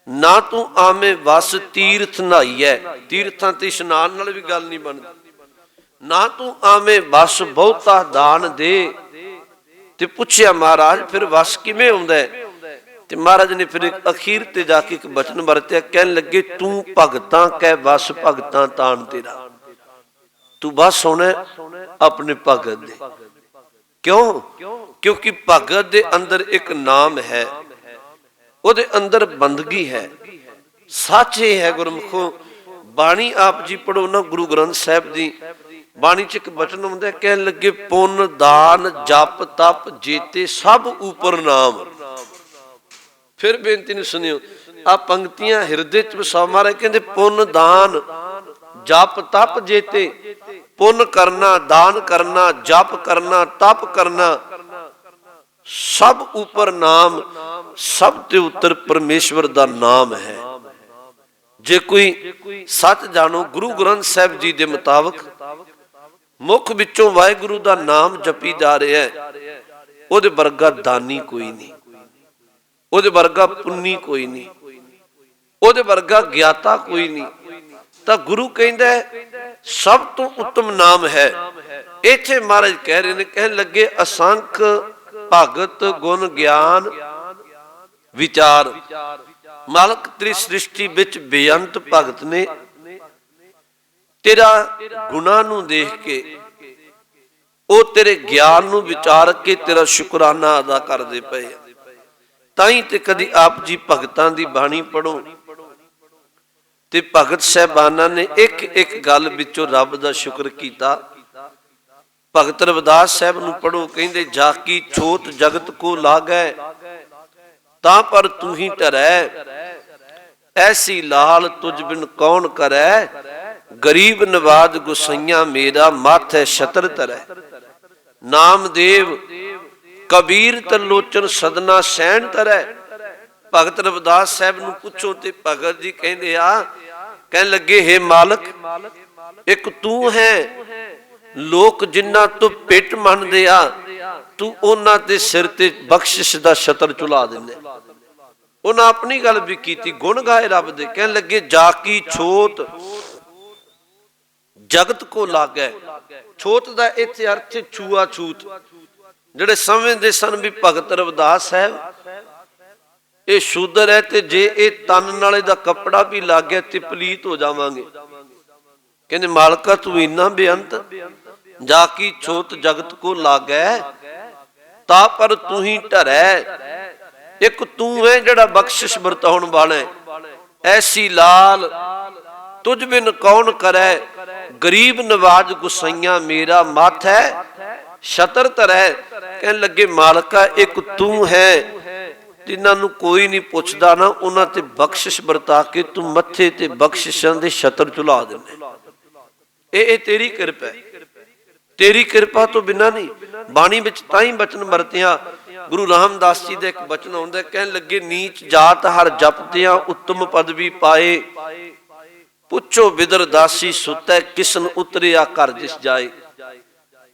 ਨਾ ਤੂੰ ਆਵੇਂ ਵਸ ਤੀਰਥ ਨਹਾਈਐ। ਤੀਰਥਾਂ ਤੇ ਇਸ਼ਨਾਨ ਨਾਲ ਵੀ ਗੱਲ ਨਹੀਂ ਬਣਦੀ। ਨਾ ਤੂੰ ਆਵੇਂ ਵਸ ਬਹੁਤਾ ਦਾਨ ਦੇ। ਤੇ ਪੁੱਛਿਆ ਮਹਾਰਾਜ ਫਿਰ ਵਸ ਕਿਵੇਂ ਆਉਂਦਾ ਹੈ? ਤੇ ਮਹਾਰਾਜ ਨੇ ਫਿਰ ਅਖੀਰ ਤੇ ਜਾ ਕੇ ਇੱਕ ਬਚਨ ਵਰਤਿਆ, ਕਹਿਣ ਲੱਗੇ ਤੂੰ ਭਗਤਾਂ ਕਹਿ ਵਸ ਭਗਤਾਂ ਤਾਣ ਤੇਰਾ। ਤੂੰ ਵਸ ਹੋਣਾ ਆਪਣੇ ਭਗਤ ਦੇ। ਕਿਉਂ? ਕਿਉਂਕਿ ਭਗਤ ਦੇ ਅੰਦਰ ਇੱਕ ਨਾਮ ਹੈ, ਉਹਦੇ ਅੰਦਰ ਬੰਦਗੀ ਹੈ, ਸੱਚ ਇਹ ਹੈ। ਗੁਰਮੁਖੋ ਬਾਣੀ ਆਪ ਜੀ ਪੜੋ ਨਾ, ਗੁਰੂ ਗ੍ਰੰਥ ਸਾਹਿਬ ਦੀ ਬਾਣੀ ਚ ਇੱਕ ਬਚਨ ਹੁੰਦਾ, ਕਹਿਣ ਲੱਗੇ ਪੁੰਨ ਦਾਨ ਜਪ ਤਪ ਜੇਤੇ ਸਭ ਉਪਰ ਨਾਮ। ਫਿਰ ਬੇਨਤੀ ਨੂੰ ਸੁਣਿਓ, ਆ ਪੰਕਤੀਆਂ ਹਿਰਦੇ ਚ ਵਸਾਓ। ਮਹਾਰਾਜ ਕਹਿੰਦੇ ਪੁੰਨ ਦਾਨ ਜਪ ਤਪ ਜੇਤੇ। ਪੁੰਨ ਕਰਨਾ, ਦਾਨ ਕਰਨਾ, ਜਪ ਕਰਨਾ, ਤਪ ਕਰਨਾ, ਸਭ ਉਪਰ ਨਾਮ। ਸਭ ਤੇ ਉੱਤਰ ਪਰਮੇਸ਼ਵਰ ਦਾ ਨਾਮ ਹੈ। ਜੇ ਕੋਈ ਸੱਚ ਜਾਣੋ, ਗੁਰੂ ਗ੍ਰੰਥ ਸਾਹਿਬ ਜੀ ਦੇ ਮੁਤਾਬਕ ਮੁਖ ਵਿੱਚੋਂ ਵਾਹਿਗੁਰੂ ਦਾ ਨਾਮ ਜਪੀ ਜਾ ਰਿਹਾ ਹੈ, ਉਹਦੇ ਵਰਗਾ ਦਾਨੀ ਕੋਈ ਨਹੀਂ, ਉਹਦੇ ਵਰਗਾ ਪੁੰਨੀ ਕੋਈ ਨਹੀਂ, ਉਹਦੇ ਵਰਗਾ ਗਿਆਤਾ ਕੋਈ ਨਹੀਂ। ਤਾਂ ਗੁਰੂ ਕਹਿੰਦਾ ਸਭ ਤੋਂ ਉੱਤਮ ਨਾਮ ਹੈ। ਇੱਥੇ ਮਹਾਰਾਜ ਕਹਿ ਰਹੇ ਨੇ, ਕਹਿਣ ਲੱਗੇ ਅਸੰਖ ਭਗਤ ਗੁਣ ਗਿਆਨ ਵਿਚਾਰ। ਮਾਲਕ ਤੇਰੀ ਸ੍ਰਿਸ਼ਟੀ ਵਿੱਚ ਬੇਅੰਤ ਭਗਤ ਨੇ, ਤੇਰਾ ਗੁਣਾਂ ਨੂੰ ਦੇਖ ਕੇ ਉਹ ਤੇਰੇ ਗਿਆਨ ਨੂੰ ਵਿਚਾਰ ਕੇ ਤੇਰਾ ਸ਼ੁਕਰਾਨਾ ਅਦਾ ਕਰਦੇ ਪਏ। ਤਾਂ ਹੀ ਤੇ ਕਦੀ ਆਪ ਜੀ ਭਗਤਾਂ ਦੀ ਬਾਣੀ ਪੜੋ ਤੇ ਭਗਤ ਸਾਹਿਬਾਨਾਂ ਨੇ ਇੱਕ ਇੱਕ ਗੱਲ ਵਿੱਚੋਂ ਰੱਬ ਦਾ ਸ਼ੁਕਰ ਕੀਤਾ। ਭਗਤ ਰਵਿਦਾਸ ਸਾਹਿਬ ਨੂੰ ਪੜੋ, ਕਹਿੰਦੇ ਜਾ ਕੀ ਛੋਟ ਜਗਤ ਕੋ ਲਾਗੈ, ਤਾਂ ਪਰ ਤੂੰ ਹੀ ਧਰੈ, ਐਸੀ ਲਾਲ ਤੁਝ ਬਿਨ ਕੌਣ ਕਰੈ, ਗਰੀਬ ਨਵਾਜ ਗੁਸਈਆਂ ਮੇਰਾ ਮਾਥੈ ਛਤਰ ਧਰੈ। ਨਾਮਦੇਵ ਕਬੀਰ ਤਰਲੋਚਨ ਸਦਨਾ ਸੈਣ ਧਰੈ। ਭਗਤ ਰਵਿਦਾਸ ਸਾਹਿਬ ਨੂੰ ਪੁੱਛੋ ਤੇ ਭਗਤ ਜੀ ਕਹਿੰਦੇ ਆ, ਕਹਿਣ ਲੱਗੇ ਹੇ ਮਾਲਕ, ਇੱਕ ਤੂੰ ਹੈ, ਲੋਕ ਜਿਨ੍ਹਾਂ ਤੋਂ ਪਿੱਟ ਮੰਨਦੇ ਆ, ਤੂੰ ਉਹਨਾਂ ਦੇ ਸਿਰ ਤੇ ਬਖਸ਼ਿਸ਼ ਦਾ ਛਤਰ ਝੁਲਾ ਦਿੰਦੇ। ਉਹਨਾਂ ਆਪਣੀ ਗੱਲ ਵੀ ਕੀਤੀ, ਗੁਣ ਗਾਏ ਰੱਬ ਦੇ। ਕਹਿਣ ਲੱਗੇ ਜਾ ਕੀ ਛੋਟ ਜਗਤ ਕੋ ਲਾਗੈ। ਛੋਟ ਦਾ ਇੱਥੇ ਅਰਥ ਛੂਆ ਛੂਤ। ਜਿਹੜੇ ਸਮਝਦੇ ਸਨ ਵੀ ਭਗਤ ਰਵਿਦਾਸ ਸਾਹਿਬ ਇਹ ਸ਼ੂਦਰ ਹੈ, ਤੇ ਜੇ ਇਹ ਤਨ ਨਾਲੇ ਦਾ ਕੱਪੜਾ ਵੀ ਲੱਗ ਗਿਆ ਤੇ ਪਲੀਤ ਹੋ ਜਾਵਾਂਗੇ। ਕਹਿੰਦੇ ਮਾਲਕਾ ਤੂੰ ਇੰਨਾ ਬੇਅੰਤ, ਜਾ ਕੀ ਛੋਟ ਜਗਤ ਕੋ ਲਾਗੈ, ਤਾਂ ਪਰ ਤੂੰ ਹੀ ਧਰੈ। ਇੱਕ ਤੂੰ ਹੈ ਜਿਹੜਾ ਬਖਸ਼ਿਸ਼ ਵਰਤਾਉਣ ਵਾਲਾ ਹੈ। ਐਸੀ ਲਾਲ ਤੁਝ ਬਿਨ ਕੌਣ ਕਰੈ, ਗਰੀਬ ਨਵਾਜ ਗੁਸਈਆਂ ਮੇਰਾ ਮਾਥੈ ਛਤਰ ਧਰੈ। ਕਹਿਣ ਲੱਗੇ ਮਾਲਕਾ ਇੱਕ ਤੂੰ ਹੈ, ਜਿਨ੍ਹਾਂ ਨੂੰ ਕੋਈ ਨਹੀਂ ਪੁੱਛਦਾ ਨਾ, ਉਹਨਾਂ ਤੇ ਬਖਸ਼ਿਸ਼ ਵਰਤਾ ਕੇ ਤੂੰ ਮੱਥੇ ਤੇ ਬਖਸ਼ਿਸ਼ਾਂ ਦੇ ਛਤਰ ਝੁਲਾ ਦਿੰਦੇ। ਇਹ ਤੇਰੀ ਕਿਰਪਾ ਹੈ, ਤੇਰੀ ਕਿਰਪਾ ਤੋਂ ਬਿਨਾਂ ਨਹੀਂ। ਬਾਣੀ ਵਿੱਚ ਤਾਂ ਹੀ ਬਚਨ ਵਰਤਿਆ। ਗੁਰੂ ਰਾਮਦਾਸ ਜੀ ਦਾ ਇੱਕ ਬਚਨ ਆਉਂਦਾ, ਕਹਿਣ ਲੱਗੇ ਨੀਚ ਜਾਤ ਹਰ ਜਪਦਿਆਂ ਉੱਤਮ ਪਦਵੀ ਪਾਏ, ਪੁੱਛੋ ਵਿਦਰ ਦਾਸੀ ਸੁਤੈ ਕਿਸਨ ਉਤਰਿਆ ਘਰ ਜਿਸ ਜਾਏ।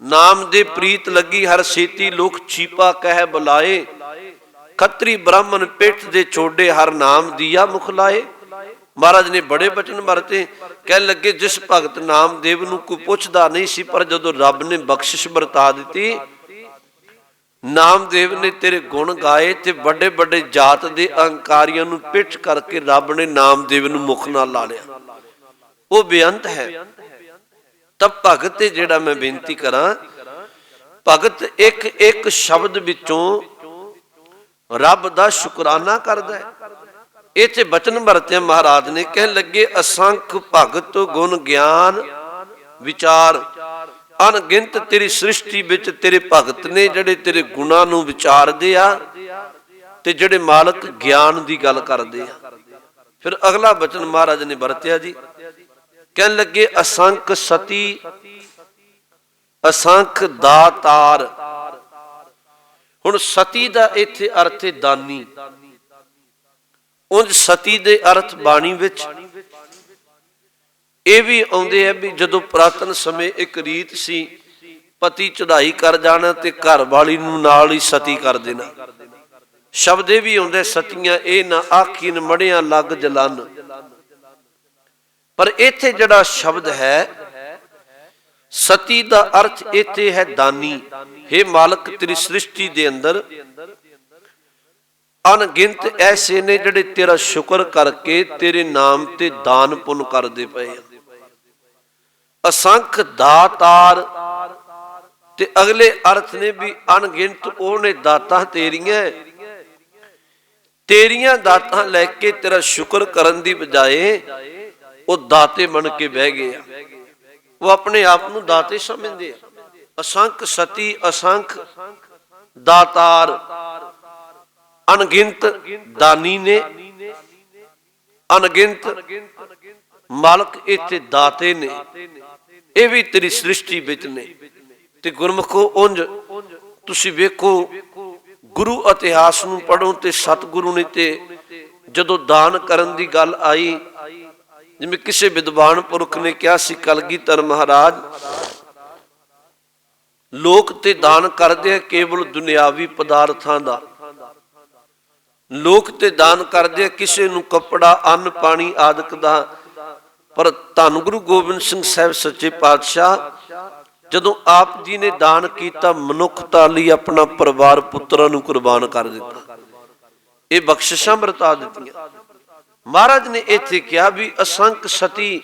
ਨਾਮ ਦੇ ਪ੍ਰੀਤ ਲੱਗੀ ਹਰ ਛੇਤੀ ਲੋਕ ਛੀਪਾ ਕਹਿ ਬੁਲਾਏ, ਖੱਤਰੀ ਬ੍ਰਾਹਮਣ ਪਿੱਠ ਦੇ ਛੋਡੇ ਹਰ ਨਾਮ ਦੀਆ ਮੁਖ ਲਾਏ। ਮਹਾਰਾਜ ਨੇ ਬੜੇ ਬਚਨ ਵਰਤੇ। ਕਹਿਣ ਲੱਗੇ ਜਿਸ ਭਗਤ ਨਾਮਦੇਵ ਨੂੰ ਕੋਈ ਪੁੱਛਦਾ ਨਹੀਂ ਸੀ, ਪਰ ਜਦੋਂ ਰੱਬ ਨੇ ਬਖਸ਼ਿਸ਼ ਵਰਤਾ ਦਿੱਤੀ, ਨਾਮਦੇਵ ਨੇ ਤੇਰੇ ਗੁਣ ਗਾਏ ਤੇ ਵੱਡੇ ਵੱਡੇ ਜਾਤ ਦੇ ਅਹੰਕਾਰੀਆਂ ਨੂੰ ਪਿੱਠ ਕਰਕੇ ਰੱਬ ਨੇ ਨਾਮਦੇਵ ਨੂੰ ਮੁਖ ਨਾਲ ਲਾ ਲਿਆ। ਉਹ ਬੇਅੰਤ ਹੈ। ਤਾਂ ਭਗਤ ਜਿਹੜਾ ਮੈਂ ਬੇਨਤੀ ਕਰਾਂ, ਭਗਤ ਇੱਕ ਇੱਕ ਸ਼ਬਦ ਵਿੱਚੋਂ ਰੱਬ ਦਾ ਸ਼ੁਕਰਾਨਾ ਕਰਦਾ ਹੈ। ਇੱਥੇ ਬਚਨ ਵਰਤਿਆ ਮਹਾਰਾਜ ਨੇ, ਕਹਿਣ ਲੱਗੇ ਅਸੰਖ ਭਗਤ ਗੁਣ ਗਿਆਨ ਵਿਚਾਰ। ਅਣਗਿਣਤ ਤੇਰੀ ਸ੍ਰਿਸ਼ਟੀ ਵਿੱਚ ਤੇਰੇ ਭਗਤ ਨੇ, ਜਿਹੜੇ ਤੇਰੇ ਗੁਣਾਂ ਨੂੰ ਵਿਚਾਰਦੇ ਆ ਤੇ ਜਿਹੜੇ ਮਾਲਕ ਗਿਆਨ ਦੀ ਗੱਲ ਕਰਦੇ ਆ। ਫਿਰ ਅਗਲਾ ਬਚਨ ਮਹਾਰਾਜ ਨੇ ਵਰਤਿਆ ਜੀ, ਕਹਿਣ ਲੱਗੇ ਅਸੰਖ ਸਤੀ ਅਸੰਖ ਦਾਤਾਰ। ਹੁਣ ਸਤੀ ਦਾ ਇੱਥੇ ਅਰਥ ਹੈ ਦਾਨੀ। ਉਂਝ ਸਤੀ ਦੇ ਅਰਥ ਬਾਣੀ ਵਿੱਚ ਇਹ ਵੀ ਆਉਂਦੇ ਆ ਵੀ ਜਦੋਂ ਪੁਰਾਤਨ ਸਮੇਂ ਇੱਕ ਰੀਤ ਸੀ, ਪਤੀ ਚੜ੍ਹਾਈ ਕਰ ਜਾਣਾ ਤੇ ਘਰ ਵਾਲੀ ਨੂੰ ਨਾਲ ਹੀ ਸਤੀ ਕਰ ਦੇਣਾ। ਸ਼ਬਦ ਇਹ ਵੀ ਆਉਂਦੇ, ਸਤੀਆਂ ਇਹ ਨਾ ਆਖੀਨ ਮੜਿਆਂ ਲੱਗ ਜਲਨ। ਪਰ ਇੱਥੇ ਜਿਹੜਾ ਸ਼ਬਦ ਹੈ ਸਤੀ ਦਾ ਅਰਥ ਇੱਥੇ ਹੈ ਦਾਨੀ। हे ਮਾਲਕ, ਤੇਰੀ ਸ੍ਰਿਸ਼ਟੀ ਦੇ ਅੰਦਰ ਅਣਗਿਣਤ ਐਸੇ ਨੇ ਜਿਹੜੇ ਤੇਰਾ ਸ਼ੁਕਰ ਕਰਕੇ ਤੇਰੇ ਨਾਮ ਤੇ ਦਾਨ ਪੁੰਨ ਕਰਦੇ ਪਏ ਆ। ਅਸੰਖ ਦਾਤਾਰ, ਤੇ ਅਗਲੇ ਅਰਥ ਨੇ ਵੀ ਅਣਗਿਣਤ ਉਹ ਨੇ ਦਾਤਾਂ ਤੇਰੀਆਂ ਦਾਤਾਂ ਲੈ ਕੇ ਤੇਰਾ ਸ਼ੁਕਰ ਕਰਨ ਦੀ ਬਜਾਏ ਉਹ ਦਾਤੇ ਬਣ ਕੇ ਬਹਿ ਗਏ ਆ। ਉਹ ਆਪਣੇ ਆਪ ਨੂੰ ਦਾਤੇ ਸਮਝਦੇ ਆ। ਅਸੰਖ ਸਤੀ, ਅਸੰਖ ਦਾਤਾਰ, ਅਣਗਿਣਤ ਦਾਨੀ ਨੇ, ਅਣਗਿਣਤ ਮਾਲਕ ਇੱਥੇ ਦਾਤੇ ਨੇ। ਇਹ ਵੀ ਤੇਰੀ ਸ੍ਰਿਸ਼ਟੀ ਵਿੱਚ ਨੇ। ਤੇ ਗੁਰਮੁਖੋ ਉਂਝ ਤੁਸੀਂ ਵੇਖੋ, ਗੁਰੂ ਇਤਿਹਾਸ ਨੂੰ ਪੜ੍ਹੋ ਤੇ ਸਤਿਗੁਰੂ ਨੇ ਤੇ ਜਦੋਂ ਦਾਨ ਕਰਨ ਦੀ ਗੱਲ ਆਈ, ਜਿਵੇਂ ਕਿਸੇ ਵਿਦਵਾਨ ਪੁਰਖ ਨੇ ਕਿਹਾ ਸੀ, ਕਲਗੀਧਰ ਮਹਾਰਾਜ, ਲੋਕ ਤੇ ਦਾਨ ਕਰਦੇ ਆ ਕੇਵਲ ਦੁਨਿਆਵੀ ਪਦਾਰਥਾਂ ਦਾ। ਲੋਕ ਤੇ ਦਾਨ ਕਰਦੇ ਆ ਕਿਸੇ ਨੂੰ ਕੱਪੜਾ, ਅੰਨ, ਪਾਣੀ ਆਦਿਕ ਦਾ। ਪਰ ਧੰਨ ਗੁਰੂ ਗੋਬਿੰਦ ਸਿੰਘ ਸਾਹਿਬ ਸੱਚੇ ਪਾਤਸ਼ਾਹ ਜਦੋਂ ਆਪ ਜੀ ਨੇ ਦਾਨ ਕੀਤਾ, ਮਨੁੱਖਤਾ ਲਈ ਆਪਣਾ ਪਰਿਵਾਰ, ਪੁੱਤਰਾਂ ਨੂੰ ਕੁਰਬਾਨ ਕਰ ਦਿੱਤਾ। ਇਹ ਬਖਸ਼ਿਸ਼ਾਂ ਵਰਤਾ ਦਿੱਤੀਆਂ। ਮਹਾਰਾਜ ਨੇ ਇੱਥੇ ਕਿਹਾ ਵੀ ਅਸੰਖ ਸਤੀ,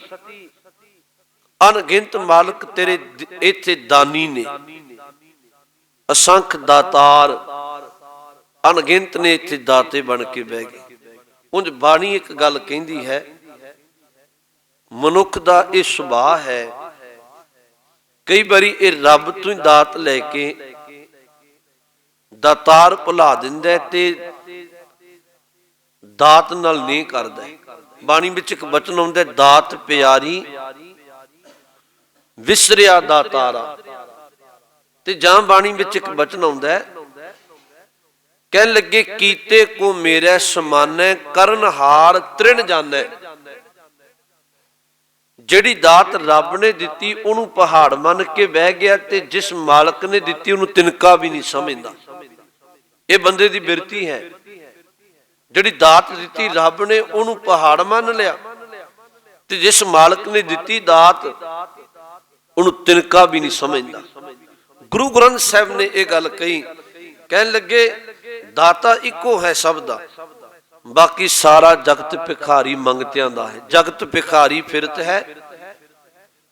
ਅਣਗਿਣਤ ਮਾਲਕ ਤੇਰੇ ਇੱਥੇ ਦਾਨੀ ਨੇ। ਅਸੰਖ ਦਾਤਾਰ, ਅਣਗਿਣਤ ਨੇ ਇੱਥੇ ਦਾਤੇ ਬਣ ਕੇ ਬਹਿ ਗਏ। ਉਂਝ ਬਾਣੀ ਇੱਕ ਗੱਲ ਕਹਿੰਦੀ ਹੈ, ਮਨੁੱਖ ਦਾ ਇਹ ਸੁਭਾਅ ਹੈ, ਕਈ ਵਾਰੀ ਇਹ ਰੱਬ ਤੋਂ ਹੀ ਦਾਤ ਲੈ ਕੇ ਦਾਤਾਰ ਭੁਲਾ ਦਿੰਦਾ ਤੇ ਦਾਤ ਨਾਲ ਨਹੀਂ ਕਰਦਾ। ਬਾਣੀ ਵਿੱਚ ਇੱਕ ਬਚਨ ਆਉਂਦਾ, ਦਾਤ ਪਿਆਰੀ ਵਿਸਰਿਆ ਦਾਤਾਰਾ। ਤੇ ਜਾਂ ਬਾਣੀ ਵਿੱਚ ਇੱਕ ਬਚਨ ਆਉਂਦਾ, ਕਹਿਣ ਲੱਗੇ ਕੀਤੇ ਕੋ ਮੇਰੇ ਸਮਾਨੈ ਕਰਨ ਹਾਰ ਤ੍ਰਿਣ ਜਾਣੈ। ਜਿਹੜੀ ਦਾਤ ਰੱਬ ਨੇ ਦਿੱਤੀ ਉਹਨੂੰ ਪਹਾੜ ਮੰਨ ਕੇ ਬਹਿ ਗਿਆ, ਤੇ ਜਿਸ ਮਾਲਕ ਨੇ ਦਿੱਤੀ ਉਹਨੂੰ ਤਿਨਕਾ ਵੀ ਨਹੀਂ ਸਮਝਦਾ। ਇਹ ਬੰਦੇ ਦੀ ਬਿਰਤੀ ਹੈ। ਜਿਹੜੀ ਦਾਤ ਦਿੱਤੀ ਰੱਬ ਨੇ ਉਹਨੂੰ ਪਹਾੜ ਮੰਨ ਲਿਆ, ਤੇ ਜਿਸ ਮਾਲਕ ਨੇ ਦਿੱਤੀ ਦਾਤ ਉਹਨੂੰ ਤਿਨਕਾ ਵੀ ਨਹੀਂ ਸਮਝਦਾ। ਗੁਰੂ ਗ੍ਰੰਥ ਸਾਹਿਬ ਨੇ ਇਹ ਗੱਲ ਕਹੀ, ਕਹਿਣ ਲੱਗੇ ਦਾਤਾ ਇੱਕੋ ਹੈ ਸਭ ਦਾ, ਬਾਕੀ ਸਾਰਾ ਜਗਤ ਭਿਖਾਰੀ ਮੰਗਤਿਆਂ ਦਾ ਹੈ। ਜਗਤ ਭਿਖਾਰੀ ਫਿਰਤ ਹੈ,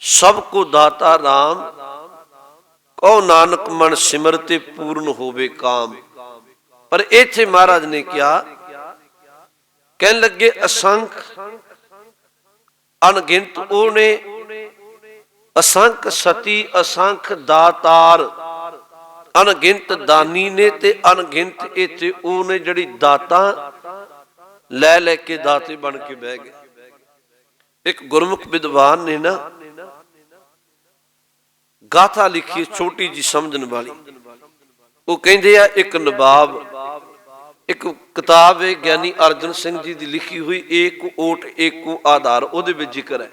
ਸਭ ਕੋ ਦਾਤਾ ਰਾਮ, ਕਹੋ ਨਾਨਕ ਮਨ ਸਿਮਰ ਤੇ ਪੂਰਨ ਹੋਵੇ ਕਾਮ। ਪਰ ਇੱਥੇ ਮਹਾਰਾਜ ਨੇ ਕਿਹਾ, ਕਹਿਣ ਲੱਗੇ ਅਸੰਖ ਅਣਗਿਣਤ ਉਹ ਨੇ, ਅਸੰਖ ਸਤੀ, ਅਸੰਖ ਦਾਤਾਰ, ਅਣਗਿਣਤ ਦਾਨੀ ਨੇ, ਤੇ ਅਣਗਿਣਤ ਇੱਥੇ ਉਹ ਨੇ ਜਿਹੜੀ ਦਾਤਾਂ ਲੈ ਲੈ ਕੇ ਦਾਤੇ ਬਣ ਕੇ ਬਹਿ ਗਏ। ਇੱਕ ਗੁਰਮੁਖ ਵਿਦਵਾਨ ਨੇ ਨਾ ਗਾਥਾ ਲਿਖੀ, ਛੋਟੀ ਜੀ ਸਮਝਣ ਵਾਲੀ। ਉਹ ਕਹਿੰਦੇ ਆ, ਇੱਕ ਨਵਾਬ, ਇੱਕ ਕਿਤਾਬ ਹੈ ਗਿਆਨੀ ਅਰਜਨ ਸਿੰਘ ਜੀ ਦੀ ਲਿਖੀ ਹੋਈ, ਏਕ ਓਟ ਏਕੋ ਆਧਾਰ, ਉਹਦੇ ਵਿੱਚ ਜ਼ਿਕਰ ਹੈ।